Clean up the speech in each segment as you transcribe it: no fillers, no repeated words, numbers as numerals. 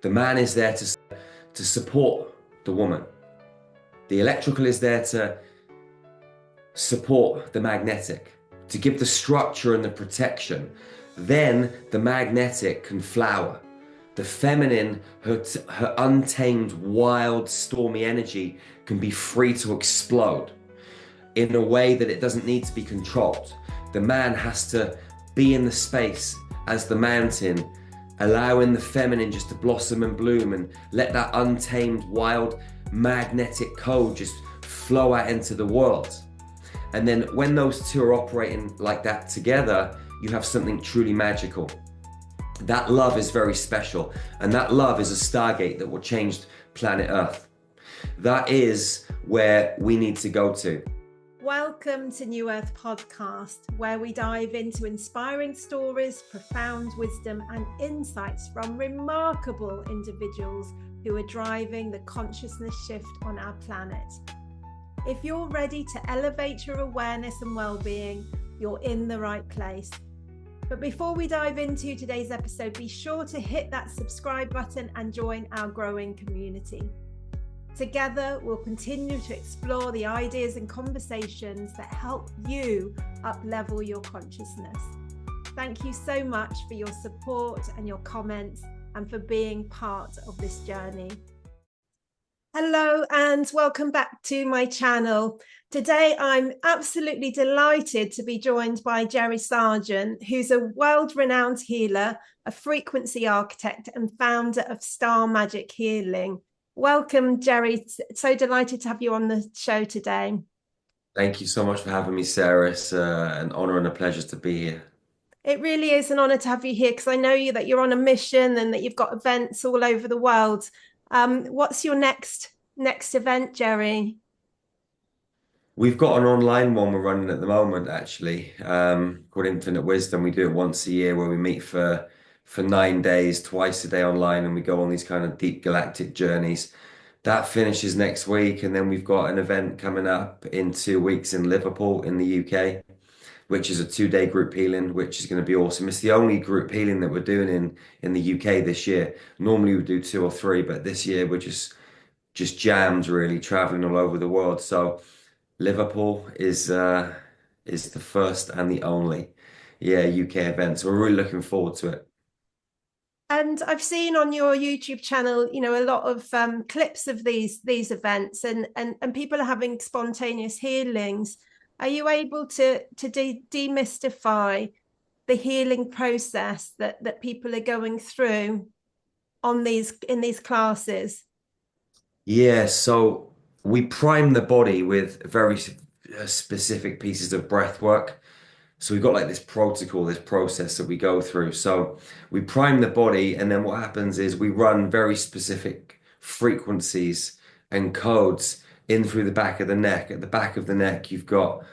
The man is there to support the woman. The electrical is there to support the magnetic, to give the structure and the protection. Then the magnetic can flower. The feminine, her untamed, wild, stormy energy can be free to explode in a way that it doesn't need to be controlled. The man has to be in the space as the mountain, allowing the feminine just to blossom and bloom and let that untamed, wild, magnetic code just flow out into the world. And then when those two are operating like that together, you have something truly magical. That love is very special, and that love is a stargate that will change planet Earth. That is where we need to go to. Welcome to New Earth Podcast, where we dive into inspiring stories, profound wisdom, and insights from remarkable individuals who are driving the consciousness shift on our planet. If you're ready to elevate your awareness and well-being, you're in the right place. But before we dive into today's episode, be sure to hit that subscribe button and join our growing community. Together, we'll continue to explore the ideas and conversations that help you up-level your consciousness. Thank you so much for your support and your comments and for being part of this journey. Hello and welcome back to my channel. Today, I'm absolutely delighted to be joined by Jerry Sargeant, who's a world-renowned healer, a frequency architect and founder of Star Magic Healing. Welcome, Jerry. So delighted to have you on the show today. Thank you so much for having me, Sarah. It's an honor and a pleasure to be here. It really is an honor to have you here because I know that you're on a mission and that you've got events all over the world. What's your next event, Jerry? We've got an online one we're running at the moment, actually, called Infinite Wisdom. We do it once a year where we meet for 9 days, twice a day online, and we go on these kind of deep galactic journeys. That finishes next week, and then we've got an event coming up in 2 weeks in Liverpool in the UK, which is a 2-day group healing, which is going to be awesome. It's the only group healing that we're doing in the UK this year. Normally we do 2 or 3, but this year we're just jammed, really, traveling all over the world. So Liverpool is the first and the only, UK event. So we're really looking forward to it. And I've seen on your YouTube channel, a lot of clips of these events, and people are having spontaneous healings. Are you able to demystify the healing process that people are going through in these classes? Yeah, so we prime the body with very specific pieces of breath work. So we've got like this protocol, this process that we go through. So we prime the body, and then what happens is we run very specific frequencies and codes in through the back of the neck. At the back of the neck, you've got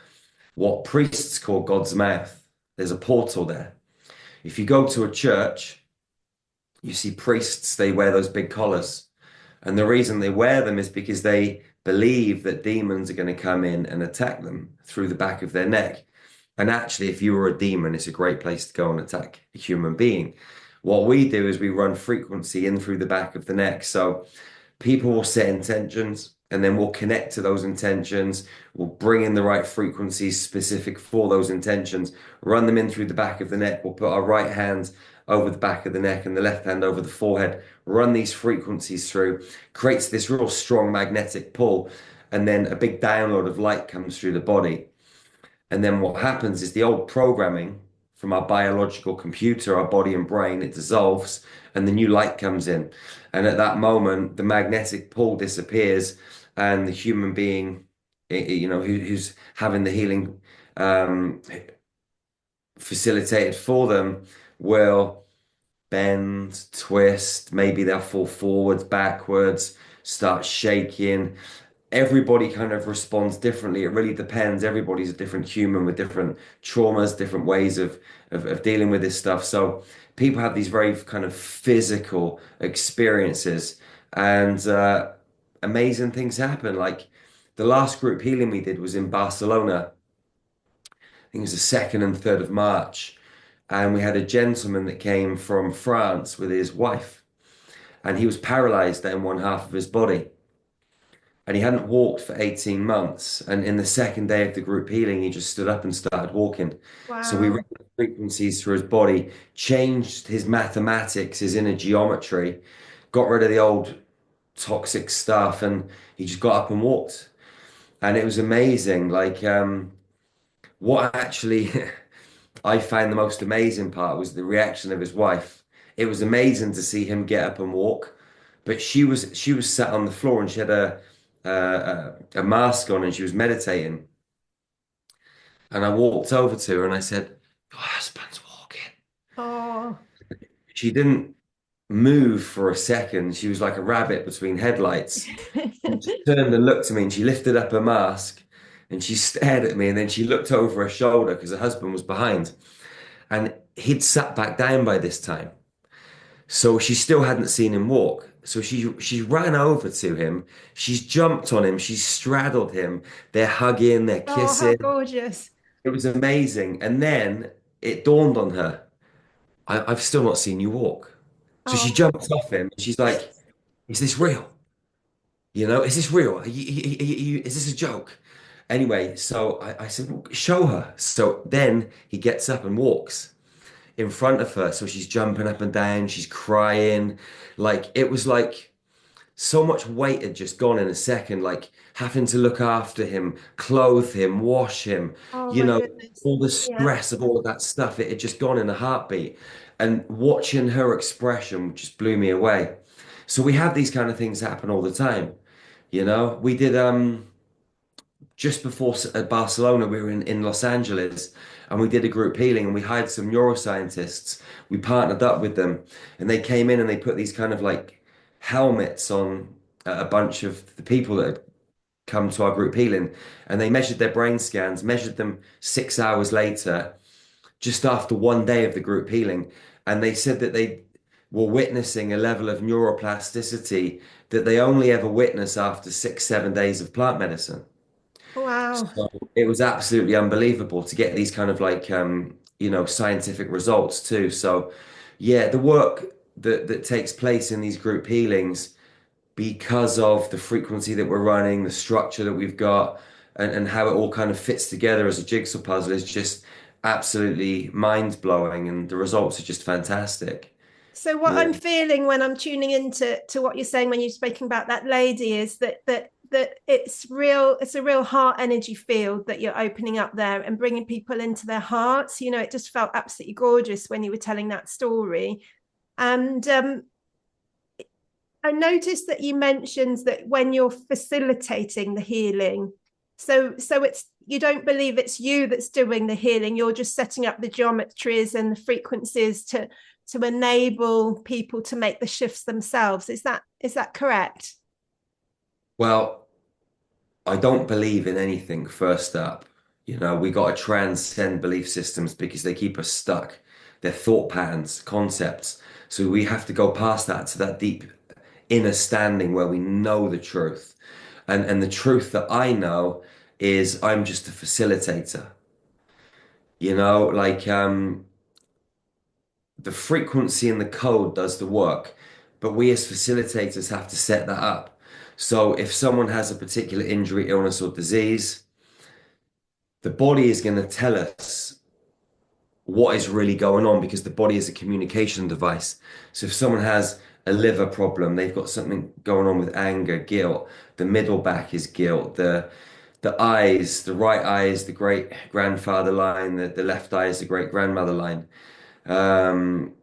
what priests call God's mouth. There's a portal there. If you go to a church, you see priests, they wear those big collars. And the reason they wear them is because they believe that demons are going to come in and attack them through the back of their neck. And actually, if you were a demon, it's a great place to go and attack a human being. What we do is we run frequency in through the back of the neck. So people will set intentions, and then we'll connect to those intentions. We'll bring in the right frequencies specific for those intentions, run them in through the back of the neck. We'll put our right hand over the back of the neck and the left hand over the forehead, run these frequencies through, creates this real strong magnetic pull, and then a big download of light comes through the body. And then what happens is the old programming from our biological computer, our body and brain, it dissolves and the new light comes in. And at that moment, the magnetic pull disappears, and the human being, who's having the healing facilitated for them will bend, twist, maybe they'll fall forwards, backwards, start shaking. Everybody kind of responds differently. It really depends. Everybody's a different human with different traumas, different ways of dealing with this stuff. So people have these very kind of physical experiences, and amazing things happen. Like the last group healing we did was in Barcelona. I think it was the 2nd and 3rd of March. And we had a gentleman that came from France with his wife. and he was paralyzed in one half of his body. And he hadn't walked for 18 months. And in the second day of the group healing, he just stood up and started walking. So we ran Wow. the frequencies through his body, changed his mathematics, his inner geometry, got rid of the old toxic stuff, and he just got up and walked. And it was amazing. What actually I found the most amazing part was the reaction of his wife. It was amazing to see him get up and walk, but she was sat on the floor and she had a mask on and she was meditating. And I walked over to her and I said, "Your husband's walking." Oh. She didn't move for a second. She was like a rabbit between headlights. And she turned and looked at me and she lifted up her mask and she stared at me and then she looked over her shoulder because her husband was behind. And he'd sat back down by this time. So she still hadn't seen him walk. So she ran over to him. She's jumped on him. She's straddled him. They're hugging, they're Oh, how kissing. gorgeous. It was amazing. And then it dawned on her, I've still not seen you walk. So she Oh. jumped off him. She's like, is this real? Is this real? Is this a joke? Anyway, so I said, "Well, show her." So then he gets up and walks in front of her. So she's jumping up and down, she's crying. Like it was like so much weight had just gone in a second, like having to look after him, clothe him, wash him, Oh you my know, goodness. all the Yeah. stress of all of that stuff. It had just gone in a heartbeat. And watching her expression just blew me away. So we have these kind of things happen all the time. We did just before Barcelona, we were in Los Angeles and we did a group healing and we hired some neuroscientists. We partnered up with them and they came in and they put these kind of like helmets on a bunch of the people that had come to our group healing and they measured their brain scans, measured them 6 hours later, just after one day of the group healing. And they said that they were witnessing a level of neuroplasticity that they only ever witness after 6, 7 days of plant medicine. Wow. So it was absolutely unbelievable to get these kind of scientific results too. So yeah, the work that takes place in these group healings because of the frequency that we're running, the structure that we've got, and how it all kind of fits together as a jigsaw puzzle is just absolutely mind-blowing, and the results are just fantastic. So what Yeah. I'm feeling when I'm tuning into what you're saying when you're speaking about that lady is that it's a real heart energy field that you're opening up there and bringing people into their hearts. It just felt absolutely gorgeous when you were telling that story. And I noticed that you mentioned that when you're facilitating the healing, so it's you don't believe it's you that's doing the healing, you're just setting up the geometries and the frequencies to enable people to make the shifts themselves. Is that correct? Well, I don't believe in anything first up. We got to transcend belief systems because they keep us stuck. They're thought patterns, concepts. So we have to go past that to that deep inner standing where we know the truth. And the truth that I know is I'm just a facilitator. The frequency and the code does the work, but we as facilitators have to set that up. So if someone has a particular injury, illness, or disease, the body is going to tell us what is really going on because the body is a communication device. So if someone has a liver problem, they've got something going on with anger, guilt, the middle back is guilt, the eyes, the right eye is the great grandfather line, the left eye is the great grandmother line. Um,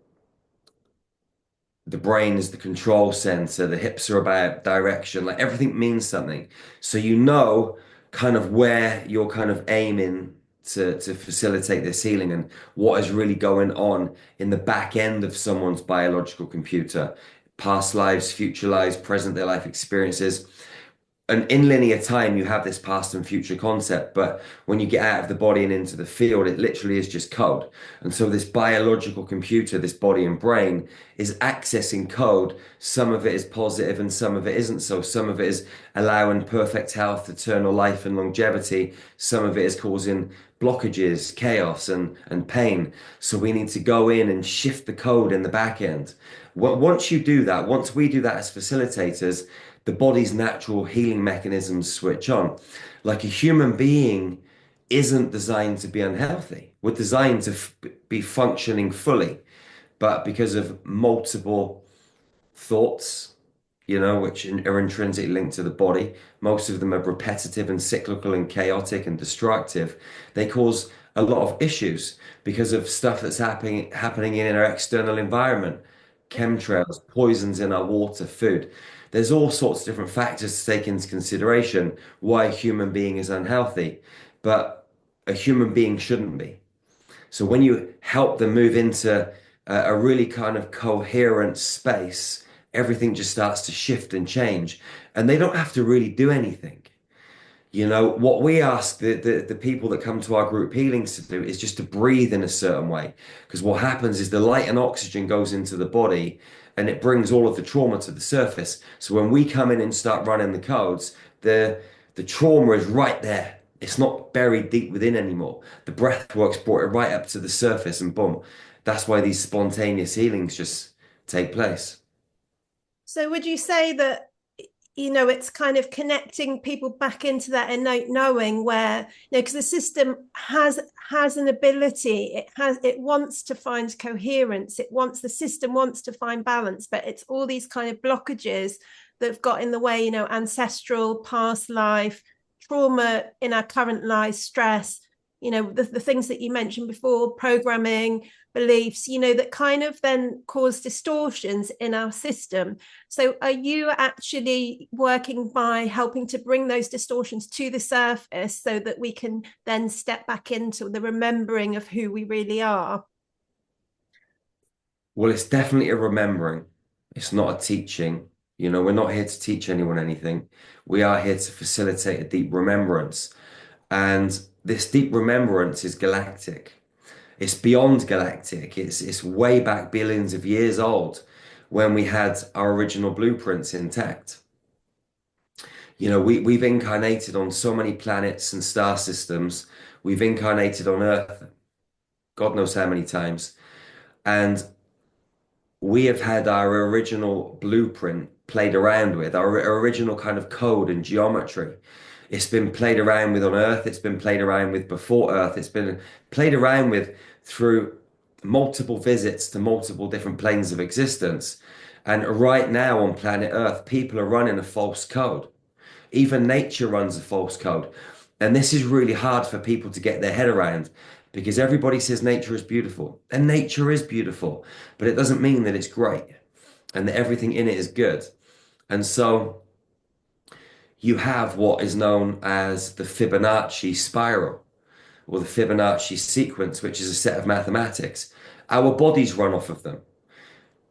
the brain is the control center, the hips are about direction, like everything means something. So kind of where you're kind of aiming to facilitate this healing and what is really going on in the back end of someone's biological computer, past lives, future lives, present day life experiences. And in linear time, you have this past and future concept, but when you get out of the body and into the field, it literally is just code. And so this biological computer, this body and brain, is accessing code. Some of it is positive and some of it isn't so. Some of it is allowing perfect health, eternal life, and longevity. Some of it is causing blockages, chaos, and pain. So we need to go in and shift the code in the back end. Once you do that, once we do that as facilitators, the body's natural healing mechanisms switch on. Like a human being isn't designed to be unhealthy. We're designed to be functioning fully, but because of multiple thoughts, which are intrinsically linked to the body. Most of them are repetitive and cyclical and chaotic and destructive. They cause a lot of issues because of stuff that's happening in our external environment, chemtrails, poisons in our water, food. There's all sorts of different factors to take into consideration why a human being is unhealthy, but a human being shouldn't be. So when you help them move into a really kind of coherent space, everything just starts to shift and change, and they don't have to really do anything. What we ask the people that come to our group healings to do is just to breathe in a certain way. Because what happens is the light and oxygen goes into the body and it brings all of the trauma to the surface. So when we come in and start running the codes, the trauma is right there. It's not buried deep within anymore. The breath work's brought it right up to the surface and boom. That's why these spontaneous healings just take place. So would you say that, it's kind of connecting people back into that innate knowing where, because the system has an ability, it wants to find coherence, the system wants to find balance, but it's all these kind of blockages that have got in the way, ancestral, past life, trauma in our current life, stress, the things that you mentioned before, programming, beliefs, that kind of then cause distortions in our system. So are you actually working by helping to bring those distortions to the surface so that we can then step back into the remembering of who we really are? Well, it's definitely a remembering. It's not a teaching. We're not here to teach anyone anything. We are here to facilitate a deep remembrance. And this deep remembrance is galactic. It's beyond galactic. It's way back billions of years old when we had our original blueprints intact. We've incarnated on so many planets and star systems. We've incarnated on Earth, God knows how many times. And we have had our original blueprint played around with, our original kind of code and geometry. It's been played around with on Earth. It's been played around with before Earth. It's been played around with through multiple visits to multiple different planes of existence. And right now on planet Earth, people are running a false code. Even nature runs a false code. And this is really hard for people to get their head around because everybody says nature is beautiful. And nature is beautiful, but it doesn't mean that it's great and that everything in it is good. And so you have what is known as the Fibonacci spiral or the Fibonacci sequence, which is a set of mathematics. Our bodies run off of them.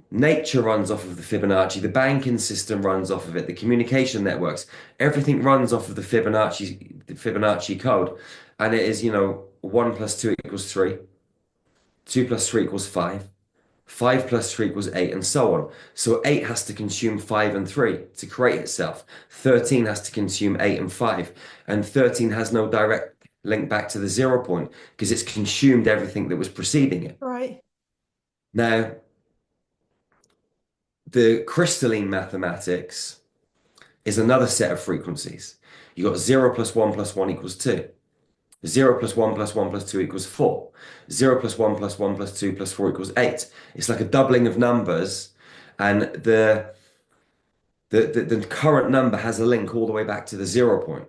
Nature runs off of the Fibonacci. The banking system runs off of it. The communication networks, everything runs off of the Fibonacci code. And it is, 1 + 2 = 3, 2 + 3 = 5, 5 + 3 = 8, and so on. So 8 has to consume 5 and 3 to create itself. 13 has to consume 8 and 5. And 13 has no direct link back to the 0 point because it's consumed everything that was preceding it. Right. Now, the crystalline mathematics is another set of frequencies. You got 0 + 1 + 1 = 2. 0 + 1 + 1 + 2 = 4. 0 + 1 + 1 + 2 + 4 = 8. It's like a doubling of numbers, and the current number has a link all the way back to the 0 point.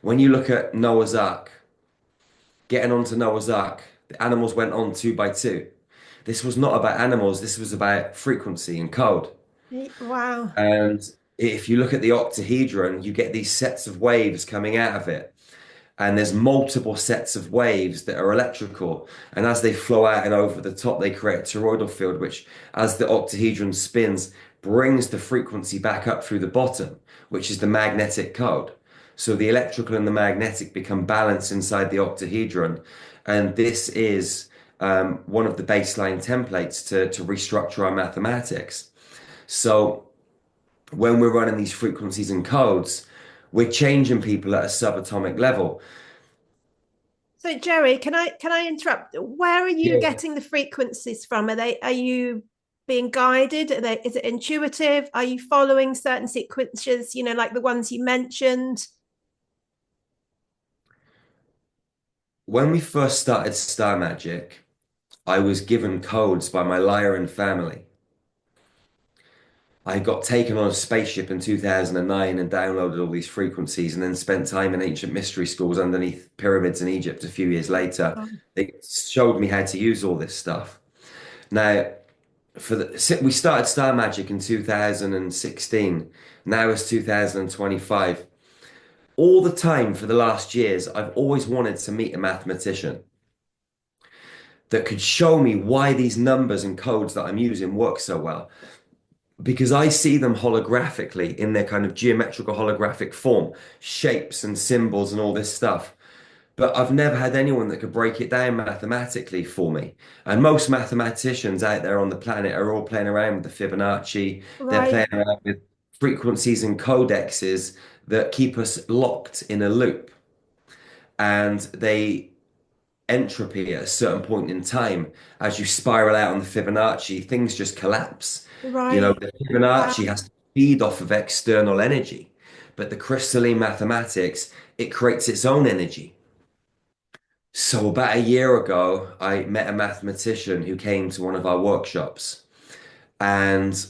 When you look at Noah's Ark, getting onto Noah's Ark, the animals went on two by two. This was not about animals, this was about frequency and code. Wow. And if you look at the octahedron, you get these sets of waves coming out of it. And there's multiple sets of waves that are electrical. And as they flow out and over the top, they create a toroidal field, which, as the octahedron spins, brings the frequency back up through the bottom, which is the magnetic code. So the electrical and the magnetic become balanced inside the octahedron. And this is one of the baseline templates to restructure our mathematics. So when we're running these frequencies and codes, we're changing people at a subatomic level. So Jerry, can I interrupt? Where are you Yeah. getting the frequencies from? Are you being guided? Is it intuitive? Are you following certain sequences, like the ones you mentioned? When we first started Star Magic, I was given codes by my Lyran family. I got taken on a spaceship in 2009 and downloaded all these frequencies and then spent time in ancient mystery schools underneath pyramids in Egypt a few years later. Oh, They showed me how to use all this stuff. Now, we started Star Magic in 2016. Now it's 2025. All the time for the last years, I've always wanted to meet a mathematician that could show me why these numbers and codes that I'm using work so well. Because I see them holographically in their kind of geometrical holographic form, shapes and symbols and all this stuff. But I've never had anyone that could break it down mathematically for me. And most mathematicians out there on the planet are all playing around with the Fibonacci. They're right, playing around with frequencies and codexes that keep us locked in a loop. And they entropy at a certain point in time. As you spiral out on the Fibonacci, things just collapse. You know, right. the Wow, Fibonacci has to feed off of external energy, but the crystalline mathematics, it creates its own energy. So about a year ago, I met a mathematician who came to one of our workshops, and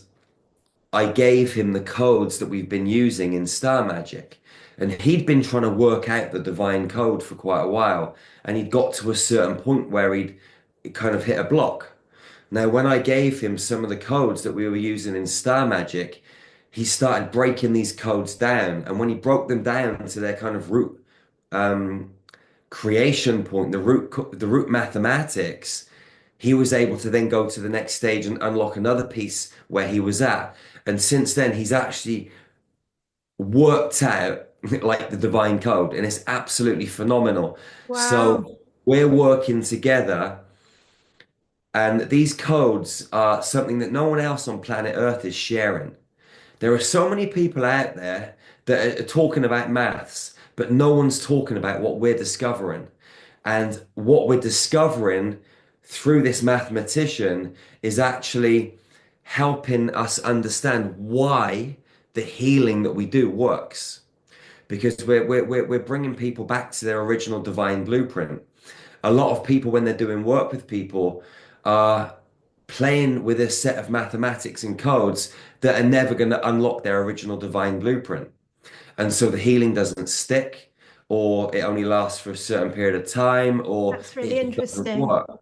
I gave him the codes that we've been using in Star Magic. And he'd been trying to work out the divine code for quite a while, and he'd got to a certain point where he'd kind of hit a block. Now, when I gave him some of the codes that we were using in Star Magic, he started breaking these codes down. And when he broke them down to their kind of root um, creation point, the root mathematics, he was able to then go to the next stage and unlock another piece where he was at. And since then, he's actually worked out like the divine code, and it's absolutely phenomenal. wow, So we're working together, and these codes are something that no one else on planet Earth is sharing. There are so many people out there that are talking about maths, but no one's talking about what we're discovering. And what we're discovering through this mathematician is actually helping us understand why the healing that we do works. Because we're bringing people back to their original divine blueprint. A lot of people, when they're doing work with people, are playing with a set of mathematics and codes that are never going to unlock their original divine blueprint. And so the healing doesn't stick, or it only lasts for a certain period of time, or that's it really just doesn't interesting. work.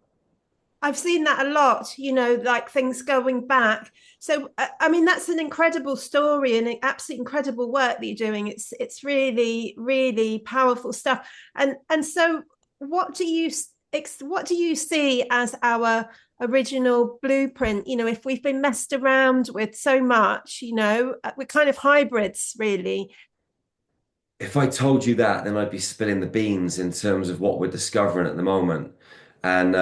I've seen that a lot, like things going back. So, I mean, that's an incredible story and an absolutely incredible work that you're doing. It's really, really powerful stuff. And so, what do you what do you see as our original blueprint? If we've been messed around with so much, we're kind of hybrids, really. If I told you that, then I'd be spilling the beans in terms of what we're discovering at the moment. And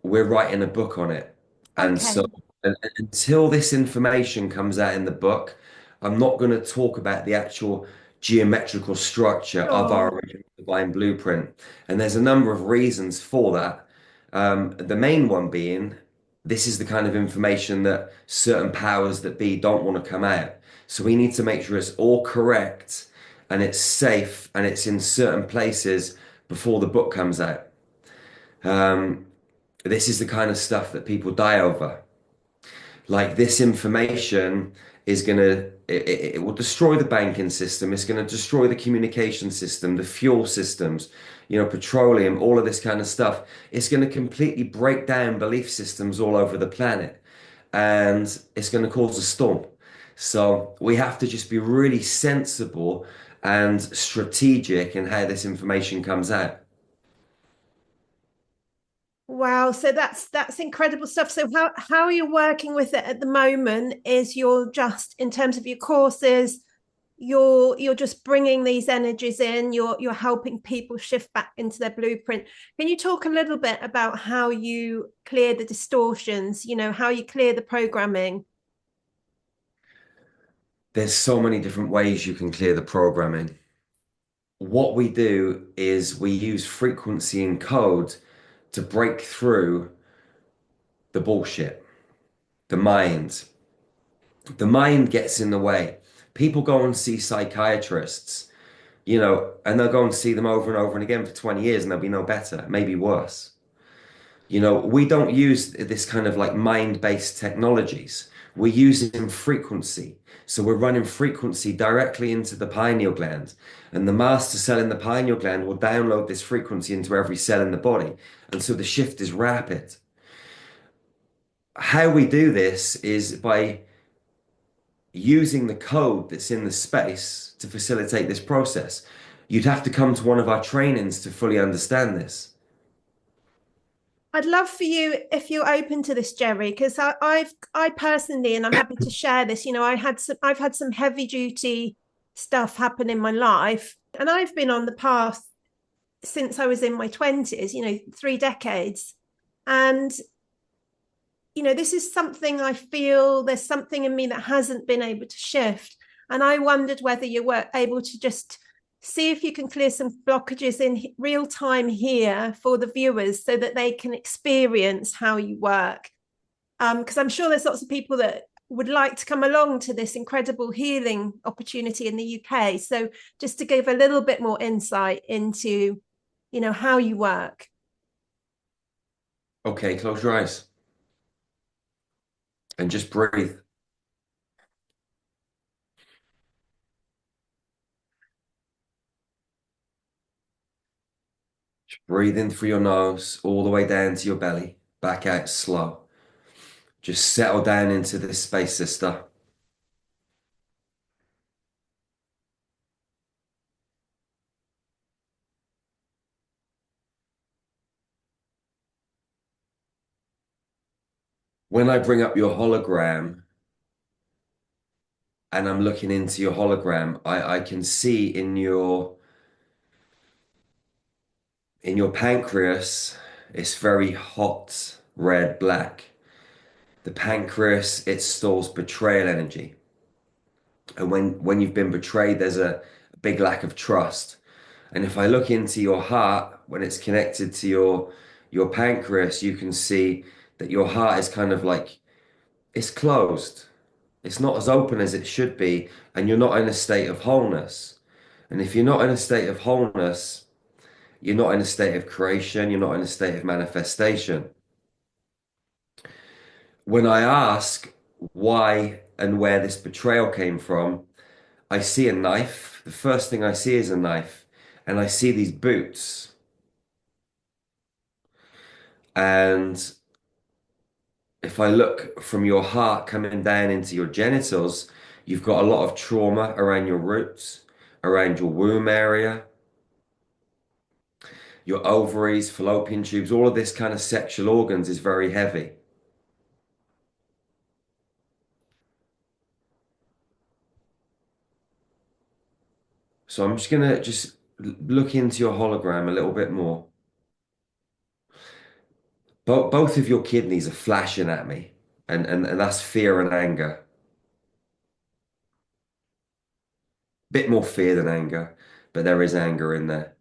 we're writing a book on it. And so Okay. until this information comes out in the book, I'm not going to talk about the actual geometrical structure of our Sure. original divine blueprint. And there's a number of reasons for that. The main one being this is the kind of information that certain powers that be don't want to come out. So we need to make sure it's all correct and it's safe and it's in certain places before the book comes out. Um, this is the kind of stuff that people die over. Like this information is gonna it will destroy the banking system. It's gonna destroy the communication system, the fuel systems, petroleum, all of this kind of stuff. It's gonna completely break down belief systems all over the planet, and it's gonna cause a storm. So we have to just be really sensible and strategic in how this information comes out. Wow, so that's incredible stuff. So how you're working with it at the moment is you're just in terms of your courses, you're just bringing these energies in, you're helping people shift back into their blueprint. Can you talk a little bit about how you clear the distortions, how you clear the programming? There's so many different ways you can clear the programming. What we do is we use frequency and code to break through the bullshit. The mind. The mind gets in the way. People go and see psychiatrists, and they'll go and see them over and over and again for 20 years and they'll be no better, maybe worse. We don't use this kind of like mind-based technologies. We're using frequency. So we're running frequency directly into the pineal gland. And the master cell in the pineal gland will download this frequency into every cell in the body. And so the shift is rapid. How we do this is by using the code that's in the space to facilitate this process. You'd have to come to one of our trainings to fully understand this. I'd love for you if you're open to this, Jerry, because I personally, and I'm happy to share this. I've had some heavy duty stuff happen in my life, and I've been on the path since I was in my 20s. 3 decades, and this is something I feel there's something in me that hasn't been able to shift, and I wondered whether you were able to just see if you can clear some blockages in real time here for the viewers so that they can experience how you work. Because I'm sure there's lots of people that would like to come along to this incredible healing opportunity in the UK. So just to give a little bit more insight into, how you work. Okay, close your eyes and just breathe. Just breathe in through your nose all the way down to your belly, back out slow. Just settle down into this space, sister. When I bring up your hologram and I'm looking into your hologram, I can see in your pancreas, it's very hot, red, black. The pancreas, it stores betrayal energy. And when you've been betrayed, there's a big lack of trust. And if I look into your heart, when it's connected to your pancreas, you can see that your heart is kind of like it's closed. It's not as open as it should be, and you're not in a state of wholeness. And if you're not in a state of wholeness, you're not in a state of creation, you're not in a state of manifestation. When I ask why and where this betrayal came from, I see a knife. The first thing I see is a knife, and I see these boots. And if I look from your heart coming down into your genitals, you've got a lot of trauma around your roots, around your womb area, your ovaries, fallopian tubes, all of this kind of sexual organs is very heavy. So I'm just gonna just look into your hologram a little bit more. Both of your kidneys are flashing at me, and that's fear and anger. Bit more fear than anger, but there is anger in there.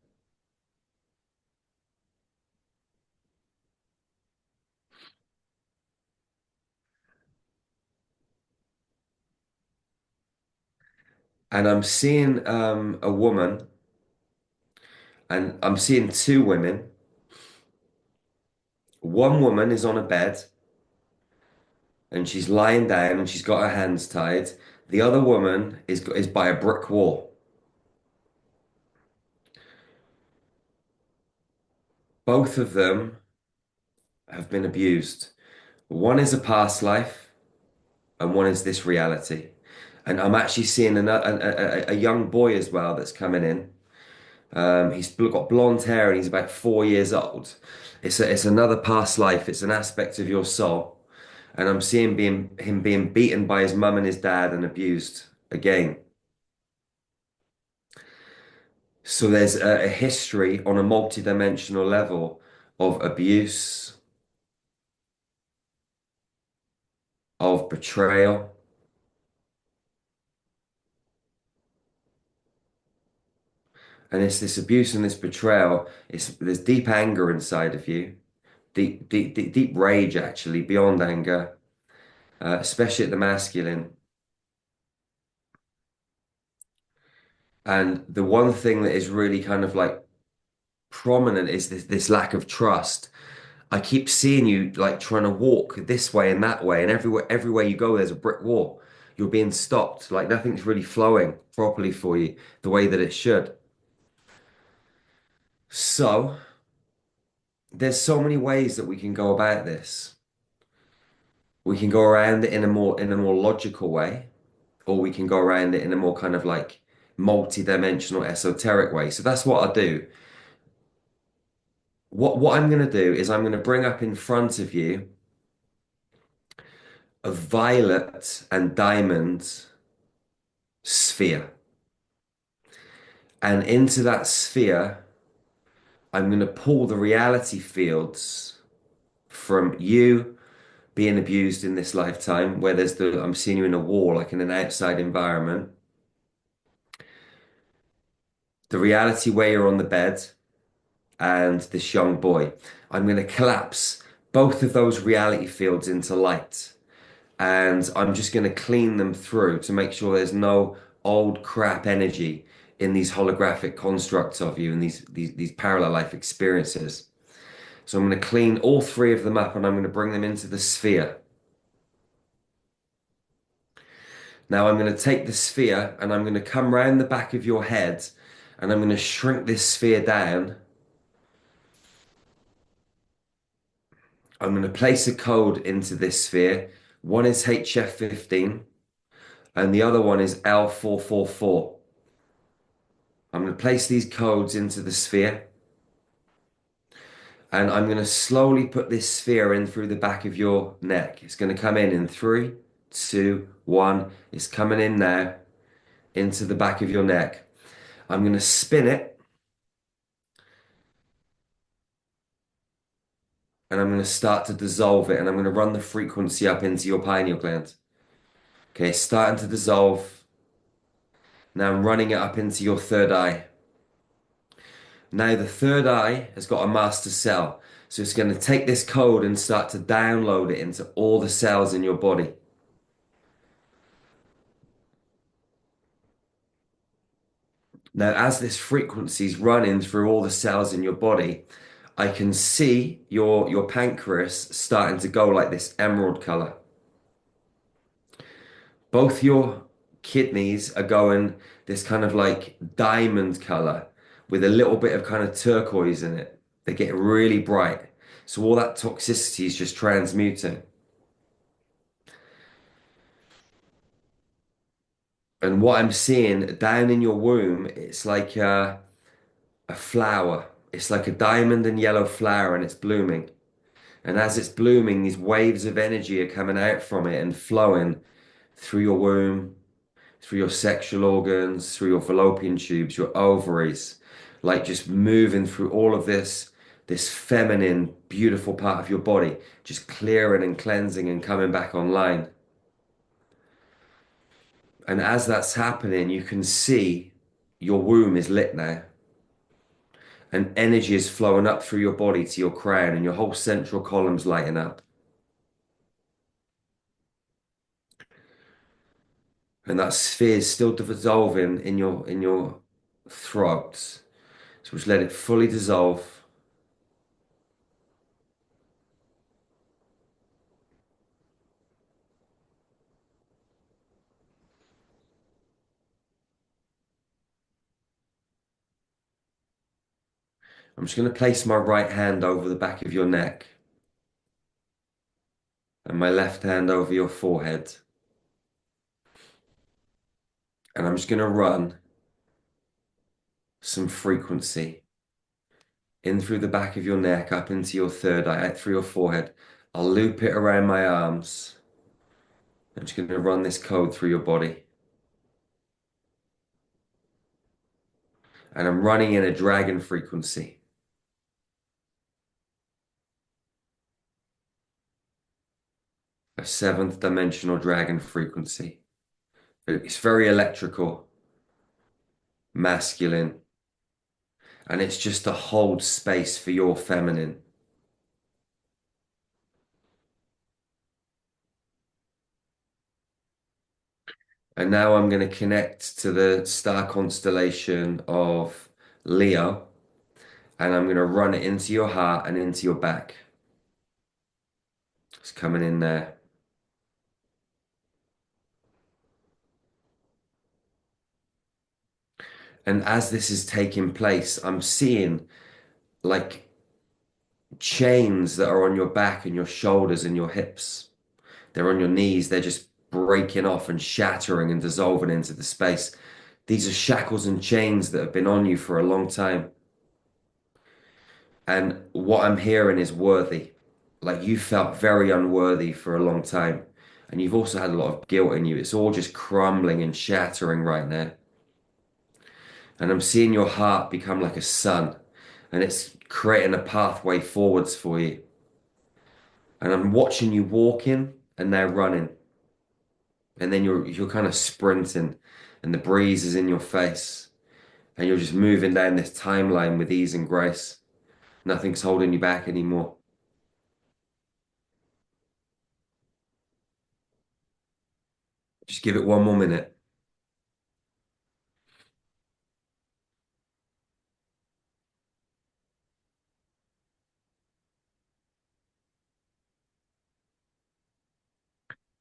And I'm seeing a woman, and I'm seeing two women. One woman is on a bed, and she's lying down, and she's got her hands tied. The other woman is by a brick wall. Both of them have been abused. One is a past life, and one is this reality. And I'm actually seeing a young boy as well that's coming in. He's got blonde hair and he's about 4 years old. It's another past life. It's an aspect of your soul. And I'm seeing him being beaten by his mum and his dad and abused again. So there's a history on a multidimensional level of abuse, of betrayal. And it's this abuse and this betrayal. There's deep anger inside of you, deep rage actually, beyond anger. especially at the masculine. And the one thing that is really kind of like prominent is this lack of trust. I keep seeing you like trying to walk this way and that way, and everywhere you go, there's a brick wall. You're being stopped, like nothing's really flowing properly for you the way that it should. So there's so many ways that we can go about this. We can go around it in a more logical way, or we can go around it in a more kind of like multi-dimensional esoteric way. So that's what I do. What I'm going to do is I'm going to bring up in front of you a violet and diamond sphere. And into that sphere, I'm going to pull the reality fields from you being abused in this lifetime, where I'm seeing you in a war, like in an outside environment. The reality where you're on the bed and this young boy. I'm going to collapse both of those reality fields into light. And I'm just going to clean them through to make sure there's no old crap energy in these holographic constructs of you and these parallel life experiences. So I'm going to clean all three of them up and I'm going to bring them into the sphere. Now I'm going to take the sphere and I'm going to come round the back of your head and I'm going to shrink this sphere down. I'm going to place a code into this sphere. One is HF15 and the other one is L444. I'm going to place these codes into the sphere and I'm going to slowly put this sphere in through the back of your neck. It's going to come in 3, 2, 1. It's coming in now into the back of your neck. I'm going to spin it and I'm going to start to dissolve it and I'm going to run the frequency up into your pineal gland. Okay, it's starting to dissolve. Now I'm running it up into your third eye. Now the third eye has got a master cell. So it's going to take this code and start to download it into all the cells in your body. Now, as this frequency is running through all the cells in your body, I can see your pancreas starting to go like this emerald color. Both your kidneys are going this kind of like diamond color with a little bit of kind of turquoise in it. They get really bright. So all that toxicity is just transmuting. And what I'm seeing down in your womb, it's like a flower. It's like a diamond and yellow flower and it's blooming. And as it's blooming, these waves of energy are coming out from it and flowing through your womb, through your sexual organs, through your fallopian tubes, your ovaries, like just moving through all of this feminine, beautiful part of your body, just clearing and cleansing and coming back online. And as that's happening, you can see your womb is lit now. And energy is flowing up through your body to your crown, and your whole central column's lighting up. And that sphere is still dissolving in your throat. So just let it fully dissolve. I'm just going to place my right hand over the back of your neck and my left hand over your forehead. And I'm just going to run some frequency in through the back of your neck, up into your third eye, out through your forehead. I'll loop it around my arms. I'm just going to run this code through your body. And I'm running in a dragon frequency, a seventh dimensional dragon frequency. It's very electrical, masculine, and it's just to hold space for your feminine. And now I'm going to connect to the star constellation of Leo, and I'm going to run it into your heart and into your back. It's coming in there. And as this is taking place, I'm seeing like chains that are on your back and your shoulders and your hips. They're on your knees. They're just breaking off and shattering and dissolving into the space. These are shackles and chains that have been on you for a long time. And what I'm hearing is worthy. Like you felt very unworthy for a long time. And you've also had a lot of guilt in you. It's all just crumbling and shattering right now. And I'm seeing your heart become like a sun. And it's creating a pathway forwards for you. And I'm watching you walking and they're running. And then you're kind of sprinting and the breeze is in your face. And you're just moving down this timeline with ease and grace. Nothing's holding you back anymore. Just give it one more minute.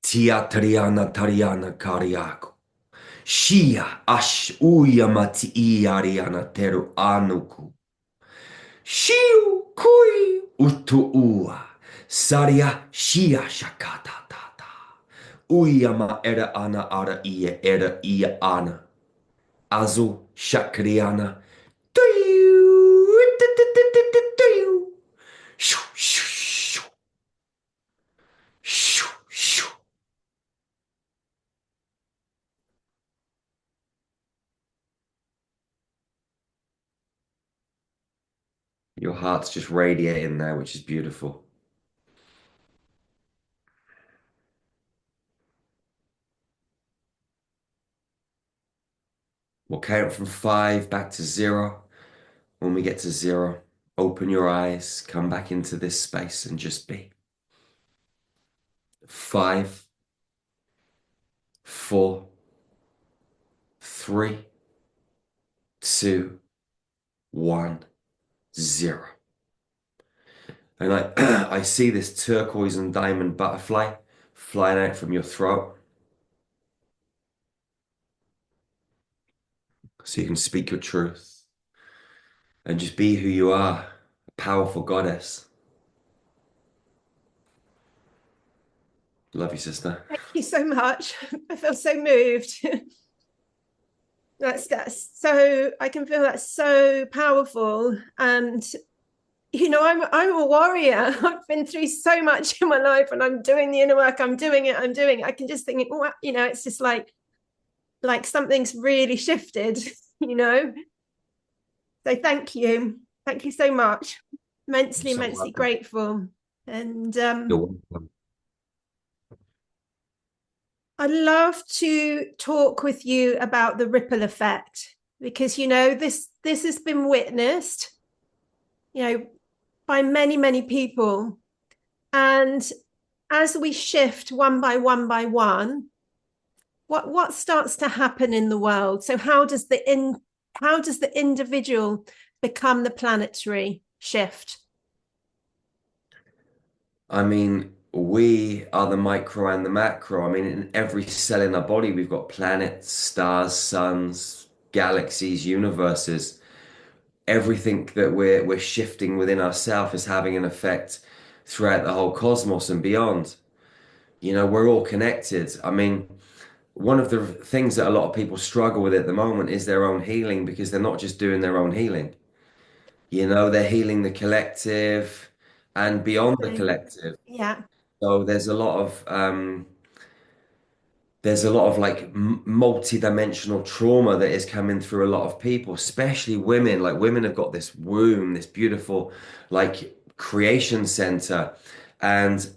Tia Tariana Tariana Kariako. Shia Ash Uyamati Ariana Teru Anuku. Shiu Kui Utuua. Saria Shia Shakata Tata. Uyama Era Ana Ara Ia Era Ia Ana. Azu Shakriana. Shoo, shoo, shoo, shoo, shoo. Your heart's just radiating there, which is beautiful. We'll count from 5 back to 0. When we get to 0, open your eyes, come back into this space and just be. 5, 4, 3, 2, 1, 0. And I see this turquoise and diamond butterfly flying out from your throat. So you can speak your truth and just be who you are, a powerful goddess. Love you, sister. Thank you so much. I feel so moved. That's so, I can feel that's so powerful. And I'm a warrior. I've been through so much in my life, and I'm doing the inner work. I'm doing it. I can just think, it's just like something's really shifted. you know. So thank you so much. You're Immensely, so immensely welcome. grateful. And You're welcome. I'd love to talk with you about the ripple effect, because this has been witnessed, by many, many people. And as we shift one by one, what starts to happen in the world? So how does the individual become the planetary shift? I mean, we are the micro and the macro. I mean, in every cell in our body, we've got planets, stars, suns, galaxies, universes. Everything that we're shifting within ourselves is having an effect throughout the whole cosmos and beyond. We're all connected. I mean, one of the things that a lot of people struggle with at the moment is their own healing because they're not just doing their own healing. They're healing the collective and beyond the Okay. collective. Yeah. So there's a lot of like multi-dimensional trauma that is coming through a lot of people, especially women. Like women have got this womb, this beautiful like creation center, and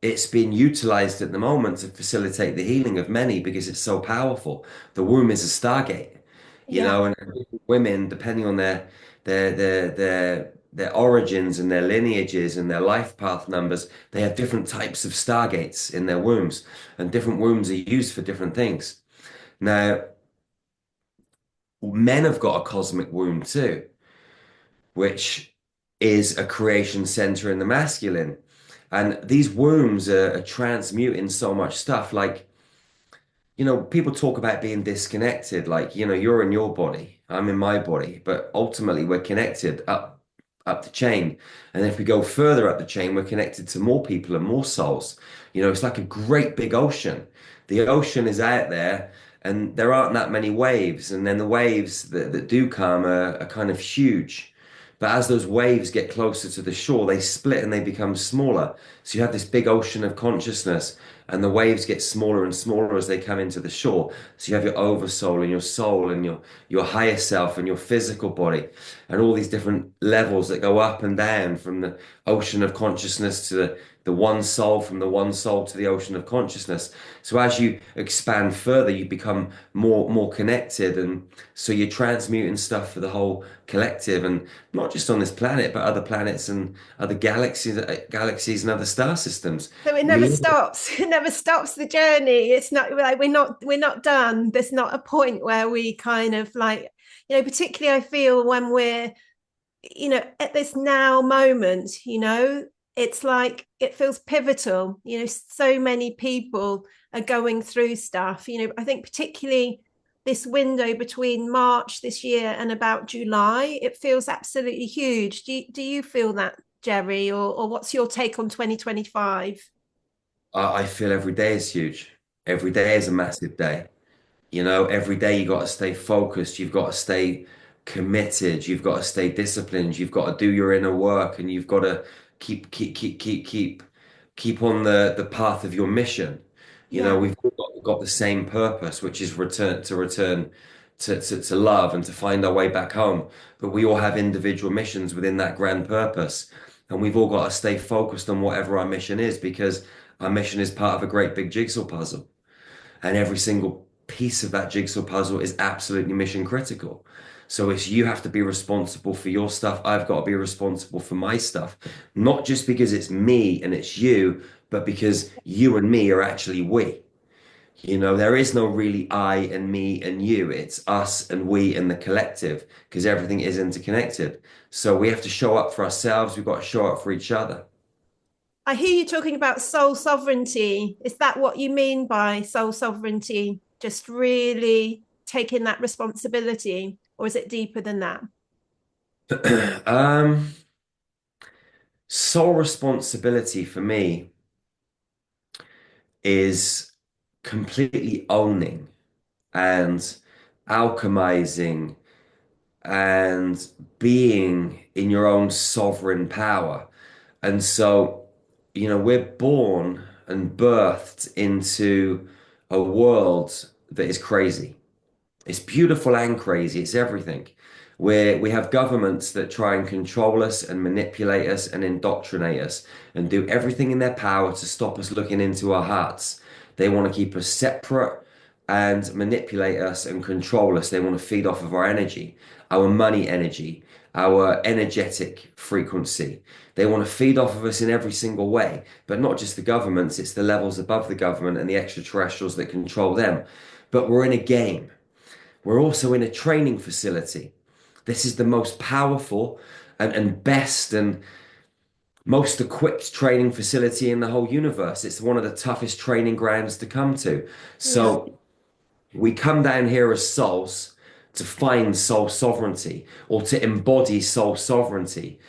it's being utilized at the moment to facilitate the healing of many because it's so powerful. The womb is a stargate, Yeah. and women, depending on their origins and their lineages and their life path numbers, they have different types of stargates in their wombs, and different wombs are used for different things. Now, men have got a cosmic womb too, which is a creation center in the masculine. And these wombs are transmuting so much stuff. Like, people talk about being disconnected. Like, you're in your body, I'm in my body, but ultimately we're connected up the chain. And if we go further up the chain, we're connected to more people and more souls. It's like a great big ocean. The ocean is out there and there aren't that many waves. And then the waves that do come are kind of huge. But as those waves get closer to the shore, they split and they become smaller. So you have this big ocean of consciousness, and the waves get smaller and smaller as they come into the shore. So you have your oversoul and your soul and your higher self and your physical body, and all these different levels that go up and down from the ocean of consciousness to the one soul, from the one soul to the ocean of consciousness. So as you expand further, you become more connected, and so you're transmuting stuff for the whole collective, and not just on this planet, but other planets and other galaxies and other star systems. So it never We stops. It never stops the journey. It's not like we're not done. There's not a point where we kind of like, particularly I feel when we're, at this now moment, it's like it feels pivotal. So many people are going through stuff. I think particularly this window between March this year and about July, it feels absolutely huge. Do you feel that, Jerry, or what's your take on 2025? I feel every day is huge. Every day is a massive day. Every day you got to stay focused. You've got to stay committed. You've got to stay disciplined. You've got to do your inner work, and you've got to keep on the path of your mission. Yeah. We've all got the same purpose, which is return to love and to find our way back home. But we all have individual missions within that grand purpose. And we've all got to stay focused on whatever our mission is, because our mission is part of a great big jigsaw puzzle. And every single piece of that jigsaw puzzle is absolutely mission critical. So it's you have to be responsible for your stuff. I've got to be responsible for my stuff. Not just because it's me and it's you, but because you and me are actually we. There is no really I and me and you. It's us and we and the collective, because everything is interconnected. So we have to show up for ourselves. We've got to show up for each other. I hear you talking about soul sovereignty. Is that what you mean by soul sovereignty? Just really taking that responsibility, or is it deeper than that? Um, Sole responsibility for me is completely owning and alchemizing and being in your own sovereign power. And so, we're born and birthed into a world that is crazy. It's beautiful and crazy. It's everything. Where we have governments that try and control us and manipulate us and indoctrinate us and do everything in their power to stop us looking into our hearts. They want to keep us separate and manipulate us and control us. They want to feed off of our energy, our money energy, our energetic frequency. They want to feed off of us in every single way, but not just the governments, it's the levels above the government and the extraterrestrials that control them. But we're in a game. We're also in a training facility. This is the most powerful and best and most equipped training facility in the whole universe. It's one of the toughest training grounds to come to. Yeah. So we come down here as souls to find soul sovereignty or to embody soul sovereignty,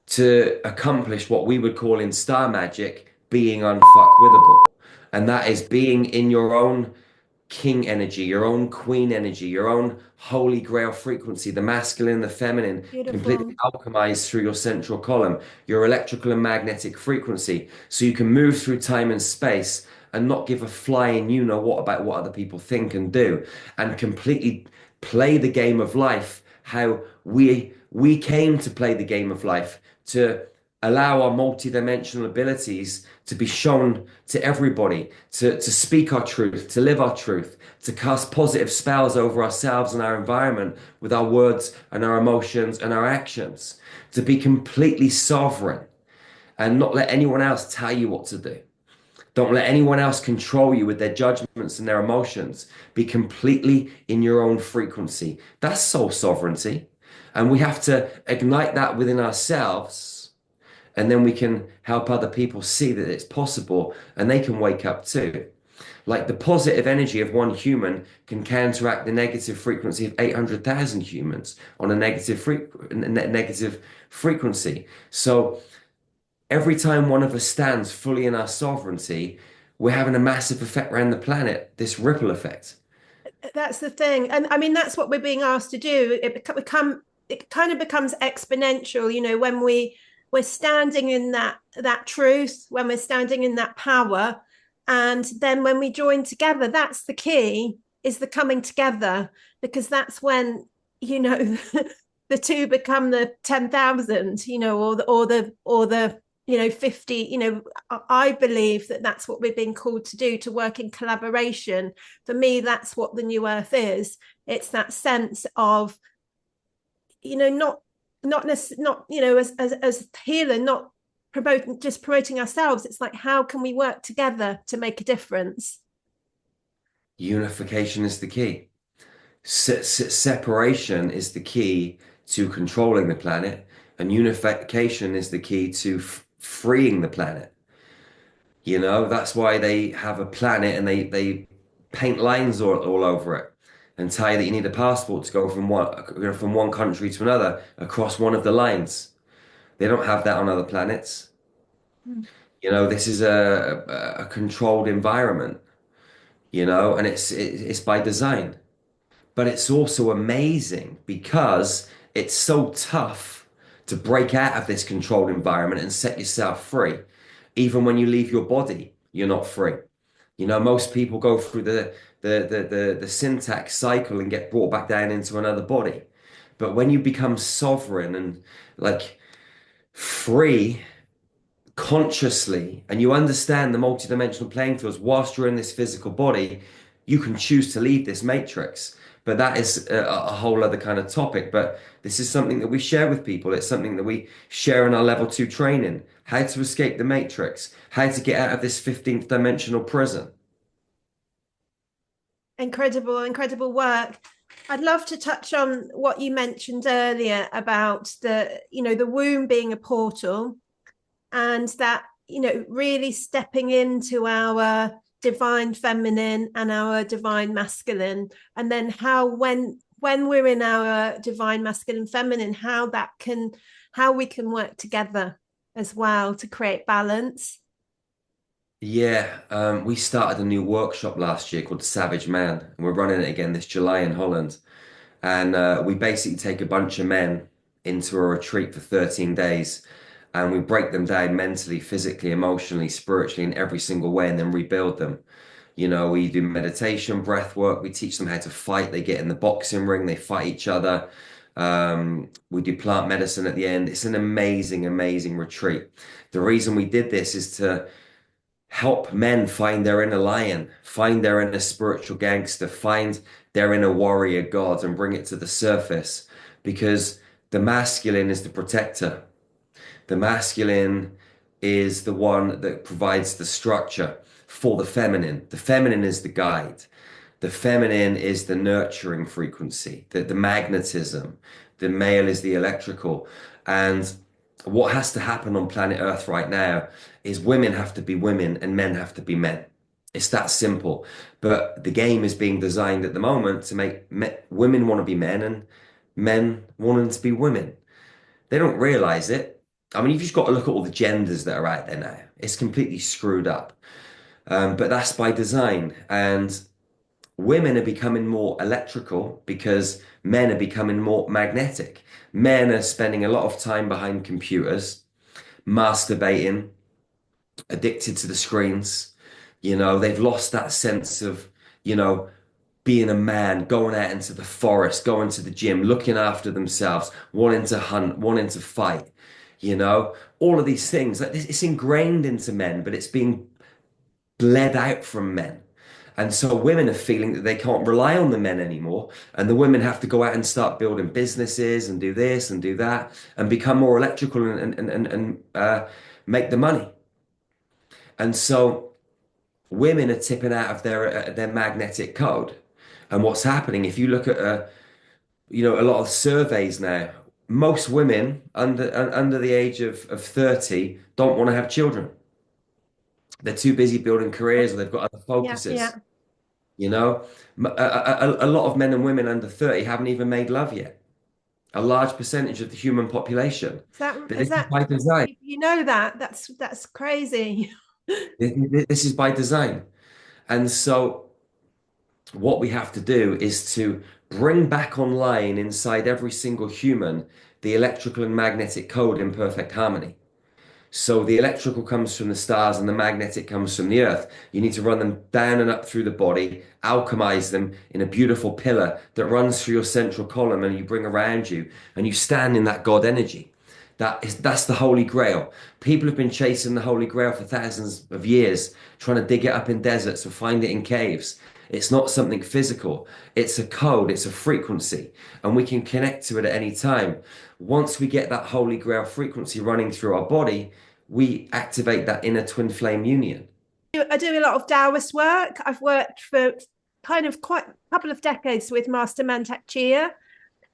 to accomplish what we would call in star magic being unfuckwithable. And that is being in your own king energy, your own queen energy, your own holy grail frequency, the masculine, the feminine, completely Beautiful. alchemized through your central column, your electrical and magnetic frequency. So you can move through time and space and not give a flying you know what about what other people think and do, and completely play the game of life how we came to play the game of life, to allow our multidimensional abilities to be shown to everybody, to speak our truth, to live our truth, to cast positive spells over ourselves and our environment with our words and our emotions and our actions, to be completely sovereign and not let anyone else tell you what to do. Don't let anyone else control you with their judgments and their emotions. Be completely in your own frequency. That's soul sovereignty. And we have to ignite that within ourselves. And then we can help other people see that it's possible and they can wake up too. Like the positive energy of one human can counteract the negative frequency of 800,000 humans on a negative frequency. So every time one of us stands fully in our sovereignty, we're having a massive effect around the planet, this ripple effect. That's the thing. And I mean, that's what we're being asked to do. It kind of becomes exponential, when we're standing in that truth, when we're standing in that power. And then when we join together, that's the key, is the coming together, because that's when, the two become the 10,000, or the 50. I believe that that's what we're being called to do, to work in collaboration. For me, that's what the new earth is. It's that sense of, not as healer, not promoting ourselves. It's like, how can we work together to make a difference? Unification is the key. Separation is the key to controlling the planet, and unification is the key to freeing the planet. That's why they have a planet and they paint lines all over it and tell you that you need a passport to go from one country to another across one of the lines. They don't have that on other planets. Mm. This is a controlled environment, and it's by design. But it's also amazing because it's so tough to break out of this controlled environment and set yourself free. Even when you leave your body, you're not free. Most people go through the syntax cycle and get brought back down into another body. But when you become sovereign and like free consciously, and you understand the multidimensional playing fields whilst you're in this physical body, you can choose to leave this matrix. But that is a whole other kind of topic. But this is something that we share with people. It's something that we share in our level 2 training. How to escape the matrix, how to get out of this 15th dimensional prison. Incredible work. I'd love to touch on what you mentioned earlier about the womb being a portal, and that, really stepping into our divine feminine and our divine masculine. And then how, when we're in our divine masculine feminine, how we can work together as well to create balance. Yeah, we started a new workshop last year called Savage Man, and we're running it again this July in Holland. And we basically take a bunch of men into a retreat for 13 days, and we break them down mentally, physically, emotionally, spiritually, in every single way, and then rebuild them. We do meditation, breath work. We teach them how to fight. They get in the boxing ring, they fight each other. We do plant medicine at the end. It's an amazing, amazing retreat. The reason we did this is to help men find their inner lion, find their inner spiritual gangster, find their inner warrior god and bring it to the surface, because the masculine is the protector. The masculine is the one that provides the structure for the feminine. The feminine is the guide. The feminine is the nurturing frequency, the magnetism. The male is the electrical. And what has to happen on planet Earth right now is women have to be women and men have to be men. It's that simple. But the game is being designed at the moment to make women want to be men and men wanting to be women. They don't realize it. I mean, you've just got to look at all the genders that are out there now. It's completely screwed up. But that's by design. And women are becoming more electrical because men are becoming more magnetic. Men are spending a lot of time behind computers, masturbating, addicted to the screens. They've lost that sense of, you know, being a man, going out into the forest, going to the gym, looking after themselves, wanting to hunt, wanting to fight. All of these things, like it's ingrained into men, but it's being bled out from men. And so women are feeling that they can't rely on the men anymore. And the women have to go out and start building businesses and do this and do that and become more electrical and make the money. And so women are tipping out of their magnetic code. And what's happening, if you look at a lot of surveys now, most women under the age of 30 don't want to have children. They're too busy building careers or they've got other Yeah, focuses. yeah. You know, a lot of men and women under 30 haven't even made love yet. A large percentage of the human population. Is that But is this is that by design. you know that? That's crazy. This is by design. And so what we have to do is to bring back online inside every single human the electrical and magnetic code in perfect harmony. So the electrical comes from the stars and the magnetic comes from the earth. You need to run them down and up through the body, alchemize them in a beautiful pillar that runs through your central column and you bring around you and you stand in that God energy. That's the Holy Grail. People have been chasing the Holy Grail for thousands of years, trying to dig it up in deserts or find it in caves. It's not something physical. It's a code, it's a frequency, and we can connect to it at any time. Once we get that Holy Grail frequency running through our body, we activate that inner twin flame union. I do a lot of Taoist work. I've worked for kind of quite a couple of decades with Master Mantak Chia,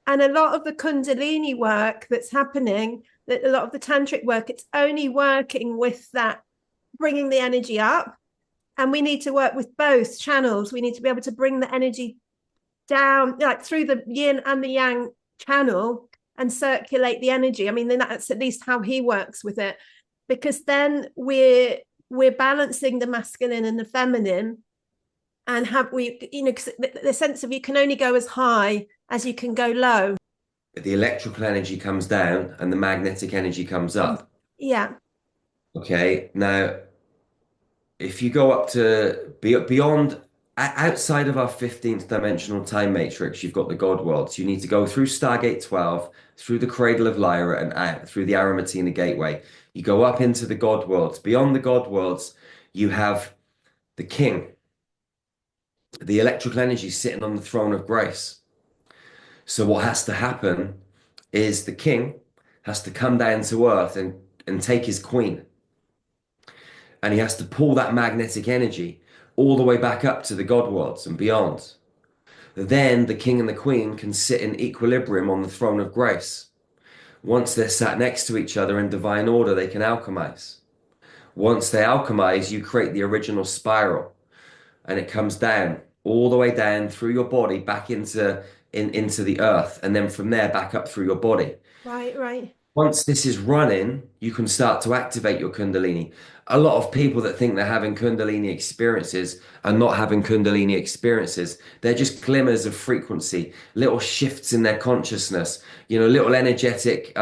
and a lot of the Kundalini work that's happening, that a lot of the tantric work, it's only working with that, bringing the energy up. And we need to work with both channels. We need to be able to bring the energy down, like through the yin and the yang channel, and circulate the energy. I mean, then that's at least how he works with it, because then we're balancing the masculine and the feminine, and have we, the sense of you can only go as high as you can go low. The electrical energy comes down and the magnetic energy comes up. Yeah. Okay. Now, if you go up to beyond, outside of our 15th dimensional time matrix, you've got the God worlds. You need to go through Stargate 12, through the Cradle of Lyra, and out through the Arimatina Gateway. You go up into the God worlds. Beyond the God worlds, you have the King, the electrical energy sitting on the throne of grace. So what has to happen is the King has to come down to earth and take his queen. And he has to pull that magnetic energy all the way back up to the God worlds and beyond. Then the king and the queen can sit in equilibrium on the throne of grace. Once they're sat next to each other in divine order, they can alchemize. Once they alchemize, you create the original spiral, and it comes down all the way down through your body back into the earth, and then from there back up through your body. Right, right. Once this is running, you can start to activate your Kundalini. A lot of people that think they're having Kundalini experiences are not having Kundalini experiences. They're just glimmers of frequency, little shifts in their consciousness, little energetic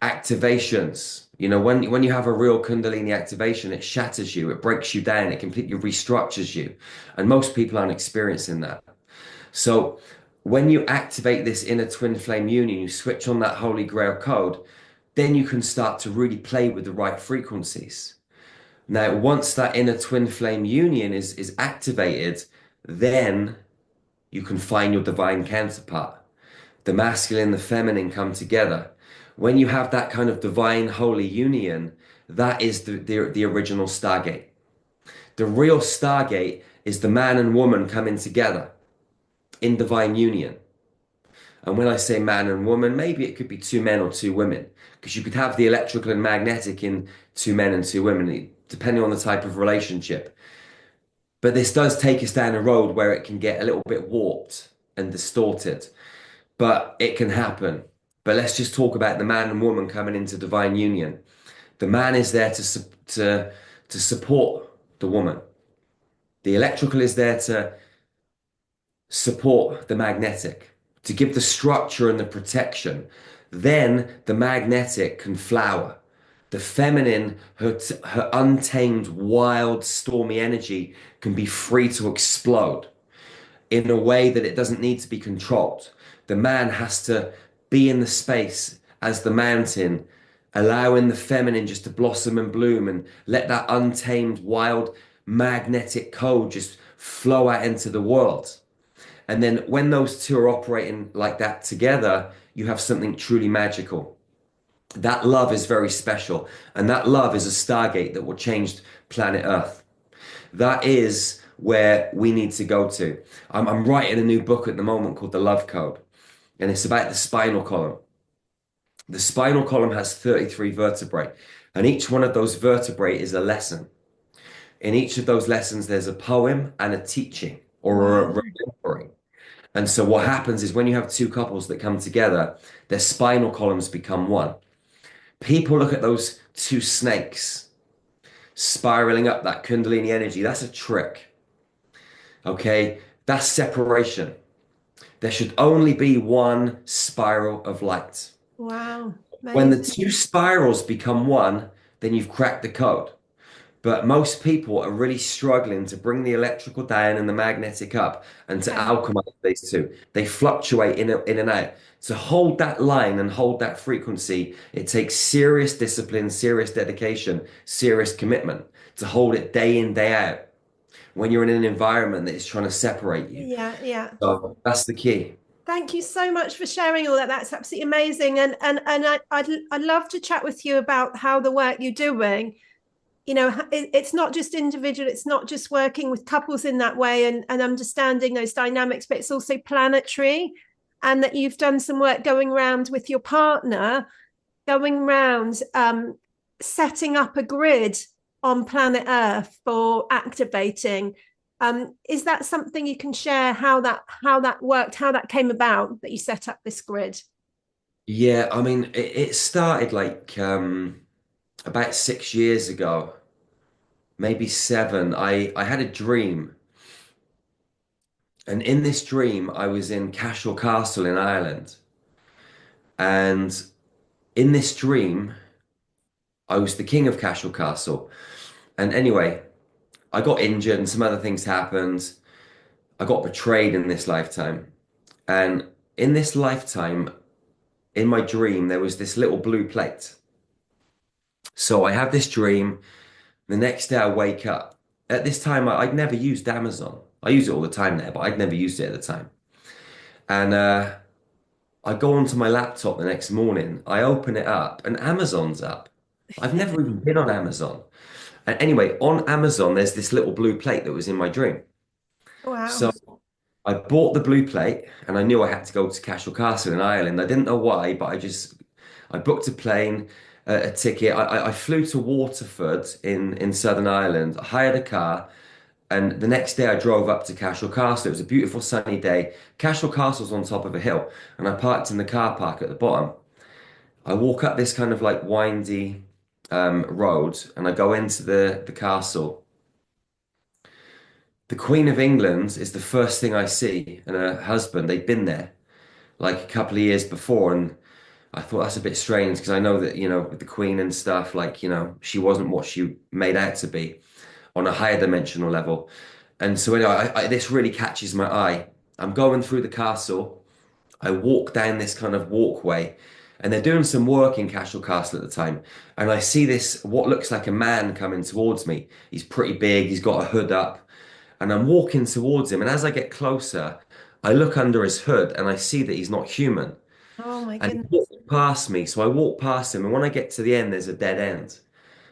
activations. When you have a real Kundalini activation, it shatters you, it breaks you down, it completely restructures you. And most people aren't experiencing that. So when you activate this inner twin flame union, you switch on that Holy Grail code, then you can start to really play with the right frequencies. Now, once that inner twin flame union is activated, then you can find your divine counterpart. The masculine and the feminine come together. When you have that kind of divine holy union, that is the original Stargate. The real Stargate is the man and woman coming together in divine union. And when I say man and woman, maybe it could be two men or two women, because you could have the electrical and magnetic in two men and two women, depending on the type of relationship. But this does take us down a road where it can get a little bit warped and distorted, but it can happen. But let's just talk about the man and woman coming into divine union. The man is there to support the woman. The electrical is there to support the magnetic, to give the structure and the protection. Then the magnetic can flower. The feminine, her untamed, wild, stormy energy can be free to explode in a way that it doesn't need to be controlled. The man has to be in the space as the mountain, allowing the feminine just to blossom and bloom and let that untamed, wild, magnetic code just flow out into the world. And then when those two are operating like that together, you have something truly magical. That love is very special. And that love is a stargate that will change planet Earth. That is where we need to go to. I'm writing a new book at the moment called The Love Code, and it's about the spinal column. The spinal column has 33 vertebrae, and each one of those vertebrae is a lesson. In each of those lessons, there's a poem and a teaching or a Wow. remembering. And so what happens is when you have two couples that come together, their spinal columns become one. People look at those two snakes spiraling up that Kundalini energy. That's a trick. Okay. That's separation. There should only be one spiral of light. Wow. When the Amazing. two spirals become one, then you've cracked the code. But most people are really struggling to bring the electrical down and the magnetic up and to Okay. alchemize these two. They fluctuate in and out. To hold that line and hold that frequency, it takes serious discipline, serious dedication, serious commitment to hold it day in, day out when you're in an environment that is trying to separate you. Yeah, yeah. So that's the key. Thank you so much for sharing all that. That's absolutely amazing. I'd love to chat with you about how the work you're doing, it's not just individual, it's not just working with couples in that way and understanding those dynamics, but it's also planetary, and that you've done some work going around with your partner, going around setting up a grid on planet Earth for activating. Is that something you can share, how that worked, how that came about, that you set up this grid? Yeah, I mean, it started like about 6 years ago, maybe seven. I had a dream. And in this dream, I was in Cashel Castle in Ireland. And in this dream, I was the king of Cashel Castle. And anyway, I got injured and some other things happened. I got betrayed in this lifetime. And in this lifetime, in my dream, there was this little blue plate. So I have this dream. The next day, I wake up. At this time, I'd never used Amazon. I use it all the time there, but I'd never used it at the time. And I go onto my laptop the next morning, I open it up, and Amazon's up. I've never even been on Amazon. And anyway, on Amazon, there's this little blue plate that was in my dream. Wow. So I bought the blue plate, and I knew I had to go to Cashel Castle in Ireland. I didn't know why, but I booked a plane, a ticket. I flew to Waterford in Southern Ireland, I hired a car, and the next day I drove up to Cashel Castle. It was a beautiful sunny day. Cashel Castle's on top of a hill, and I parked in the car park at the bottom. I walk up this kind of like windy road, and I go into the castle. The Queen of England is the first thing I see, and her husband. They'd been there like a couple of years before, and I thought that's a bit strange because I know that, with the Queen and stuff, like, she wasn't what she made out to be on a higher dimensional level. And so anyway, this really catches my eye. I'm going through the castle. I walk down this kind of walkway, and they're doing some work in Cashel Castle at the time. And I see this, what looks like a man coming towards me. He's pretty big, he's got a hood up, and I'm walking towards him. And as I get closer, I look under his hood and I see that he's not human. Oh my And he goodness. walked past me. So I walk past him, and when I get to the end, there's a dead end.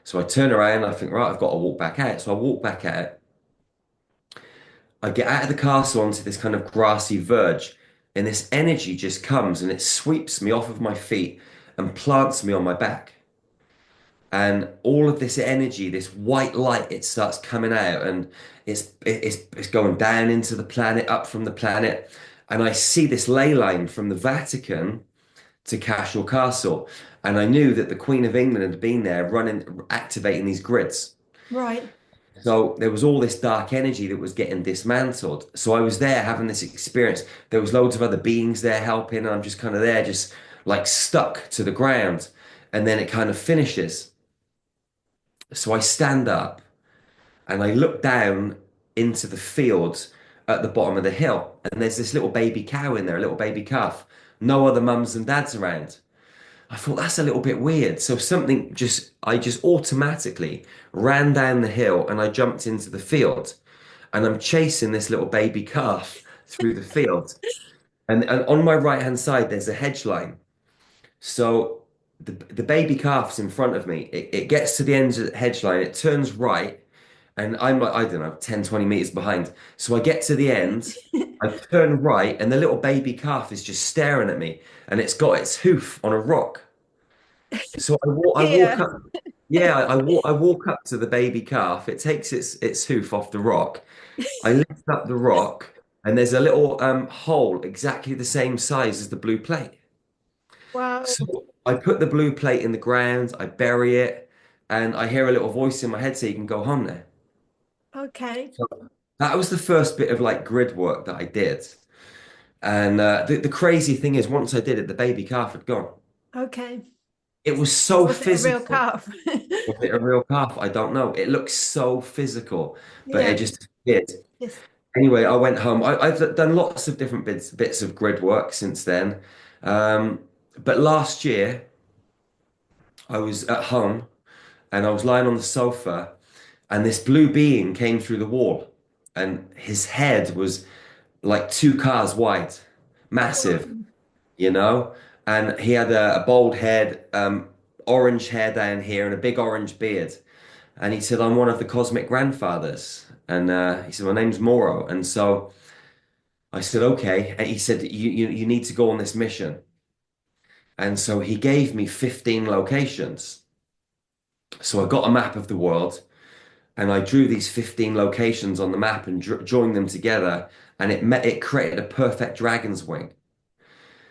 So I turn around, I think, right, I've got to walk back out. So I walk back out. I get out of the castle onto this kind of grassy verge, and this energy just comes and it sweeps me off of my feet and plants me on my back. And all of this energy, this white light, it starts coming out, and it's going down into the planet, up from the planet. And I see this ley line from the Vatican to Cashel Castle. And I knew that the Queen of England had been there running, activating these grids. Right. So there was all this dark energy that was getting dismantled. So I was there having this experience. There was loads of other beings there helping, and I'm just kind of there, just like stuck to the ground. And then it kind of finishes. So I stand up and I look down into the fields at the bottom of the hill. And there's this little baby cow in there, a little baby calf. No other mums and dads around. I thought that's a little bit weird. So I just automatically ran down the hill and I jumped into the field, and I'm chasing this little baby calf through the field. And on my right hand side, there's a hedge line. So the baby calf's in front of me. It gets to the end of the hedge line, it turns right, And I'm like, I don't know, 10, 20 meters behind. So I get to the end, I turn right, and the little baby calf is just staring at me, and it's got its hoof on a rock. So I walk Here. up, yeah, I walk up to the baby calf. It takes its hoof off the rock. I lift up the rock, and there's a little hole exactly the same size as the blue plate. Wow. So I put the blue plate in the ground, I bury it, and I hear a little voice in my head say, "You can go home now." Okay. So that was the first bit of like grid work that I did. And the crazy thing is, once I did it, the baby calf had gone. Okay. It was so Was it a real physical. calf? Was it a real calf? I don't know. It looks so physical, but it Yeah. just did. Yes. Anyway, I went home. I've done lots of different bits of grid work since then. Um, but last year, I was at home and I was lying on the sofa, and this blue being came through the wall, and his head was like two cars wide, massive, Wow. you know, and he had a bald head, orange hair down here, and a big orange beard. And he said, "I'm one of the cosmic grandfathers." And he said, "My name's Moro." And so I said, "Okay." And he said, you need to go on this mission." And so he gave me 15 locations. So I got a map of the world, and I drew these 15 locations on the map and joined them together, and it created a perfect dragon's wing.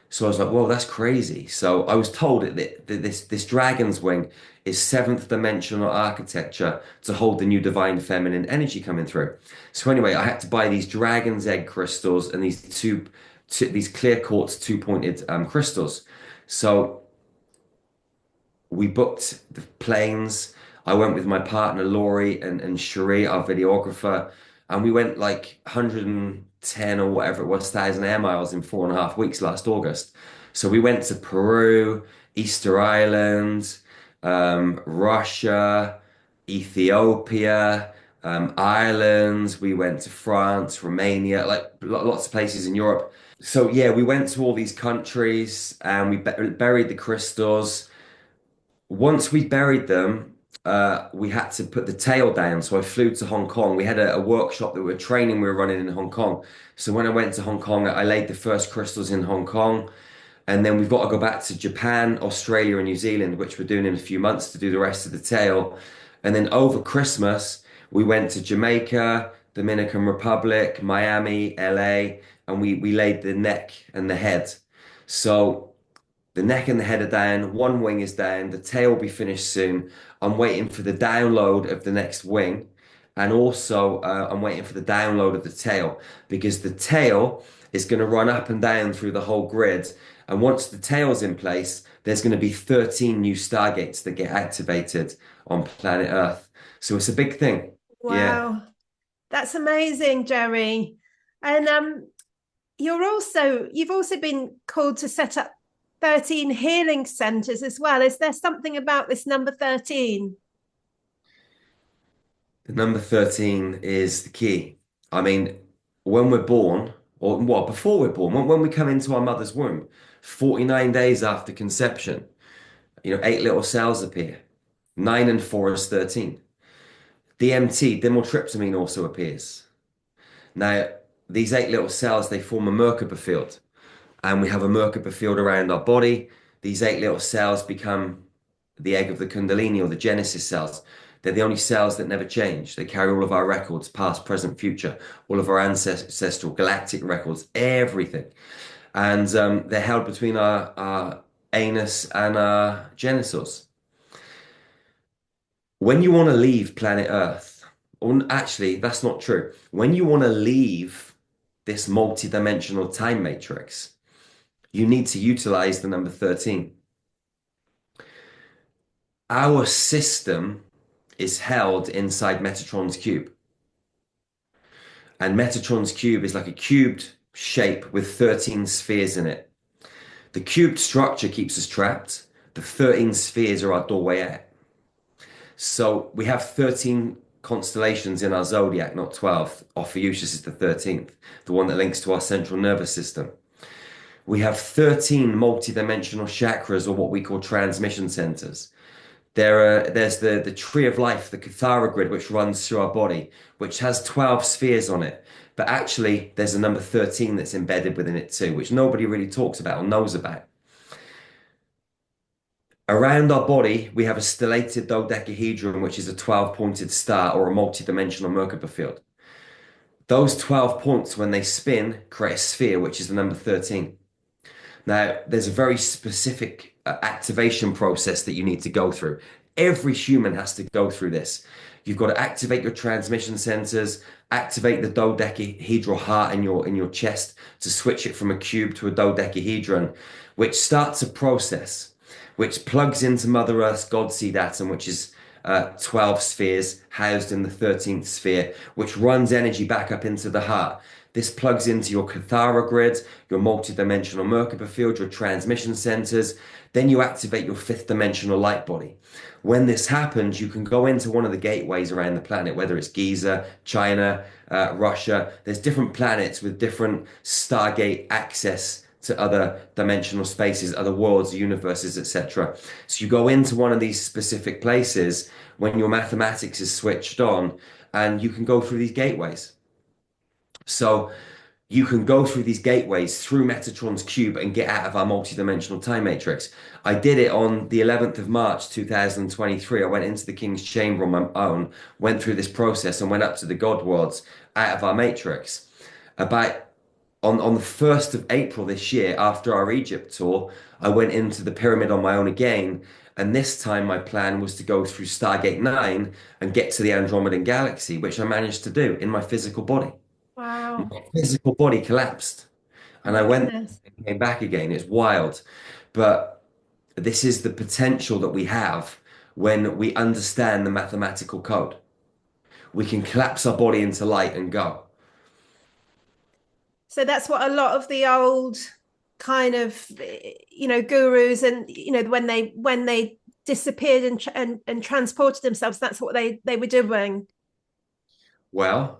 So I was like, "Whoa, that's crazy." So I was told that this dragon's wing is seventh dimensional architecture to hold the new divine feminine energy coming through. So anyway, I had to buy these dragon's egg crystals and these clear quartz two-pointed crystals. So we booked the planes. I went with my partner Laurie and Cherie, our videographer, and we went like 110 or whatever it was, thousand air miles in 4.5 weeks last August. So we went to Peru, Easter Island, Russia, Ethiopia, Ireland. We went to France, Romania, like lots of places in Europe. So yeah, we went to all these countries and we buried the crystals. Once we buried them, we had to put the tail down. So I flew to Hong Kong. We had a workshop that we were training we were running in Hong Kong. So when I went to Hong Kong, I laid the first crystals in Hong Kong. And then we've got to go back to Japan, Australia, and New Zealand, which we're doing in a few months to do the rest of the tail. And then over Christmas, we went to Jamaica, Dominican Republic, Miami, LA, and we laid the neck and the head. So the neck and the head are down, one wing is down, the tail will be finished soon. I'm waiting for the download of the next wing. And also, I'm waiting for the download of the tail because the tail is going to run up and down through the whole grid. And once the tail's in place, there's going to be 13 new stargates that get activated on planet Earth. So it's a big thing. Yeah. Wow. That's amazing, Jerry. And you've also been called to set up 13 healing centers as well. Is there something about this number 13? The number 13 is the key. I mean, when we're born, or what, before we're born, when we come into our mother's womb, 49 days after conception, eight little cells appear. Nine and four is 13. DMT, dimethyltryptamine, also appears. Now, these eight little cells, they form a Merkaba field, and we have a Merkaba field around our body. These eight little cells become the egg of the Kundalini or the Genesis cells. They're the only cells that never change. They carry all of our records, past, present, future, all of our ancestral galactic records, everything. And they're held between our anus and our genitals. When you want to leave planet Earth, or actually, that's not true. When you want to leave this multi-dimensional time matrix, you need to utilize the number 13. Our system is held inside Metatron's cube. And Metatron's cube is like a cubed shape with 13 spheres in it. The cubed structure keeps us trapped. The 13 spheres are our doorway out. So we have 13 constellations in our zodiac, not 12. Ophiuchus is the 13th, the one that links to our central nervous system. We have 13 multidimensional chakras, or what we call transmission centers. There's the tree of life, the Cathara grid, which runs through our body, which has 12 spheres on it. But actually, there's a number 13 that's embedded within it too, which nobody really talks about or knows about. Around our body, we have a stellated dodecahedron, which is a 12-pointed star or a multidimensional Merkaba field. Those 12 points, when they spin, create a sphere, which is the number 13. Now, there's a very specific activation process that you need to go through. Every human has to go through this. You've got to activate your transmission centers, activate the dodecahedral heart in your chest to switch it from a cube to a dodecahedron, which starts a process, which plugs into Mother Earth's God seed atom, which is 12 spheres housed in the 13th sphere, which runs energy back up into the heart. This plugs into your Cathara grid, your multidimensional Merkaba field, your transmission centers. Then you activate your fifth dimensional light body. When this happens, you can go into one of the gateways around the planet, whether it's Giza, China, Russia. There's different planets with different Stargate access to other dimensional spaces, other worlds, universes, etc. So you go into one of these specific places when your mathematics is switched on, and you can go through these gateways. So you can go through these gateways through Metatron's cube and get out of our multidimensional time matrix. I did it on the 11th of March 2023. I went into the King's Chamber on my own, went through this process and went up to the God worlds out of our matrix. About on the 1st of April this year, after our Egypt tour, I went into the pyramid on my own again. And this time my plan was to go through Stargate 9 and get to the Andromedan galaxy, which I managed to do in my physical body. Wow. My physical body collapsed Oh and I my went goodness. and came back again. It's wild. But this is the potential that we have when we understand the mathematical code. We can collapse our body into light and go. So that's what a lot of the old kind of, gurus and, when they disappeared and transported themselves, that's what they were doing. Well,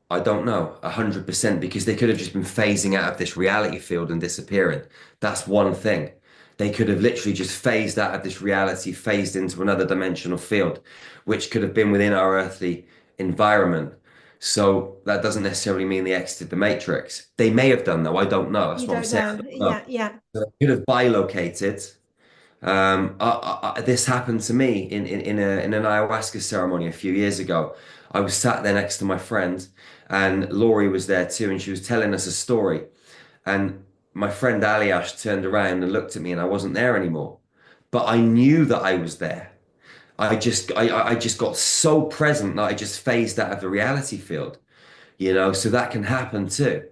I don't know 100% because they could have just been phasing out of this reality field and disappearing. That's one thing. They could have literally just phased out of this reality, phased into another dimensional field, which could have been within our earthly environment. So that doesn't necessarily mean they exited the matrix. They may have done, though. I don't know. That's You what I'm don't saying. I know. don't know. Yeah, yeah. So they could have bilocated. This happened to me in an ayahuasca ceremony a few years ago. I was sat there next to my friend, and Laurie was there too, and she was telling us a story. And my friend Aliash turned around and looked at me, and I wasn't there anymore. But I knew that I was there. I just got so present that I just phased out of the reality field, so that can happen too.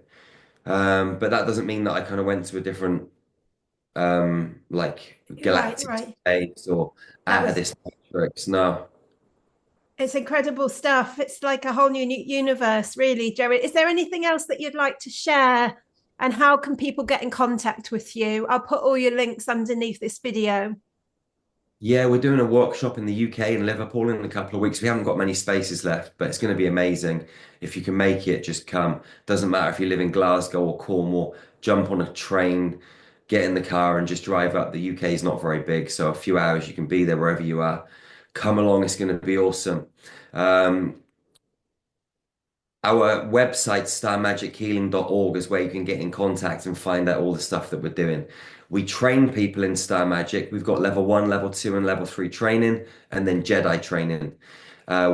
But that doesn't mean that I kind of went to a different like Right, galactic right. space or That out of was this matrix. No. It's incredible stuff. It's like a whole new universe, really, Jerry. Is there anything else that you'd like to share? And how can people get in contact with you? I'll put all your links underneath this video. Yeah, we're doing a workshop in the UK in Liverpool in a couple of weeks. We haven't got many spaces left, but it's going to be amazing. If you can make it, just come. Doesn't matter if you live in Glasgow or Cornwall, jump on a train, get in the car and just drive up. The UK is not very big, so a few hours you can be there wherever you are. Come along, it's going to be awesome. Um, Our website, starmagichealing.org, is where you can get in contact and find out all the stuff that we're doing. We train people in Star Magic. We've got level 1, level 2, and level 3 training, and then Jedi training.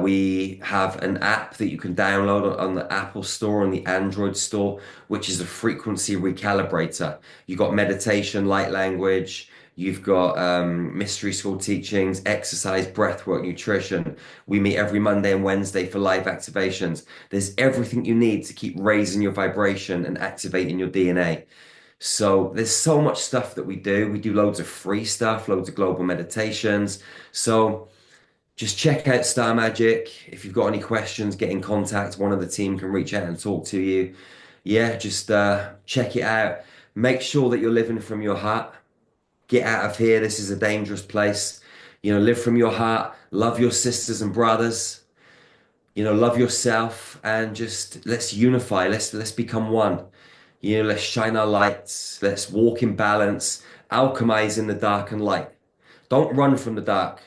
We have an app that you can download on the Apple Store and the Android Store, which is a frequency recalibrator. You've got meditation, light language. You've got mystery school teachings, exercise, breathwork, nutrition. We meet every Monday and Wednesday for live activations. There's everything you need to keep raising your vibration and activating your DNA. So there's so much stuff that we do. We do loads of free stuff, loads of global meditations. So just check out Star Magic. If you've got any questions, get in contact. One of the team can reach out and talk to you. Yeah, just check it out. Make sure that you're living from your heart. Get out of here. This is a dangerous place. Live from your heart. Love your sisters and brothers. Love yourself, and just let's unify. Let's become one. Let's shine our lights. Let's walk in balance, alchemize in the dark and light. Don't run from the dark.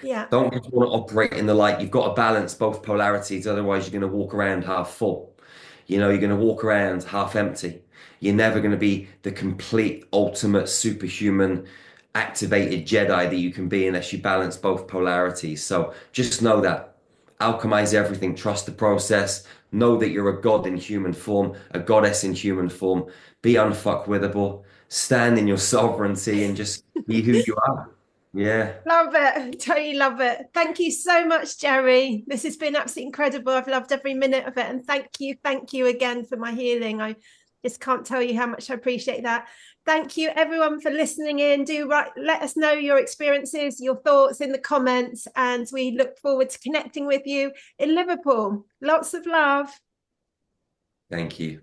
Yeah. Don't just want to operate in the light. You've got to balance both polarities, otherwise you're going to walk around half full. You're going to walk around half empty. You're never going to be the complete, ultimate, superhuman, activated Jedi that you can be unless you balance both polarities. So just know that. Alchemize everything. Trust the process. Know that you're a god in human form, a goddess in human form. Be unfuckwithable. Stand in your sovereignty and just be who you are. Yeah. Love it. Totally love it. Thank you so much, Jerry. This has been absolutely incredible. I've loved every minute of it. And thank you again for my healing. I just can't tell you how much I appreciate that. Thank you, everyone, for listening in. Let us know your experiences, your thoughts in the comments. And we look forward to connecting with you in Liverpool. Lots of love. Thank you.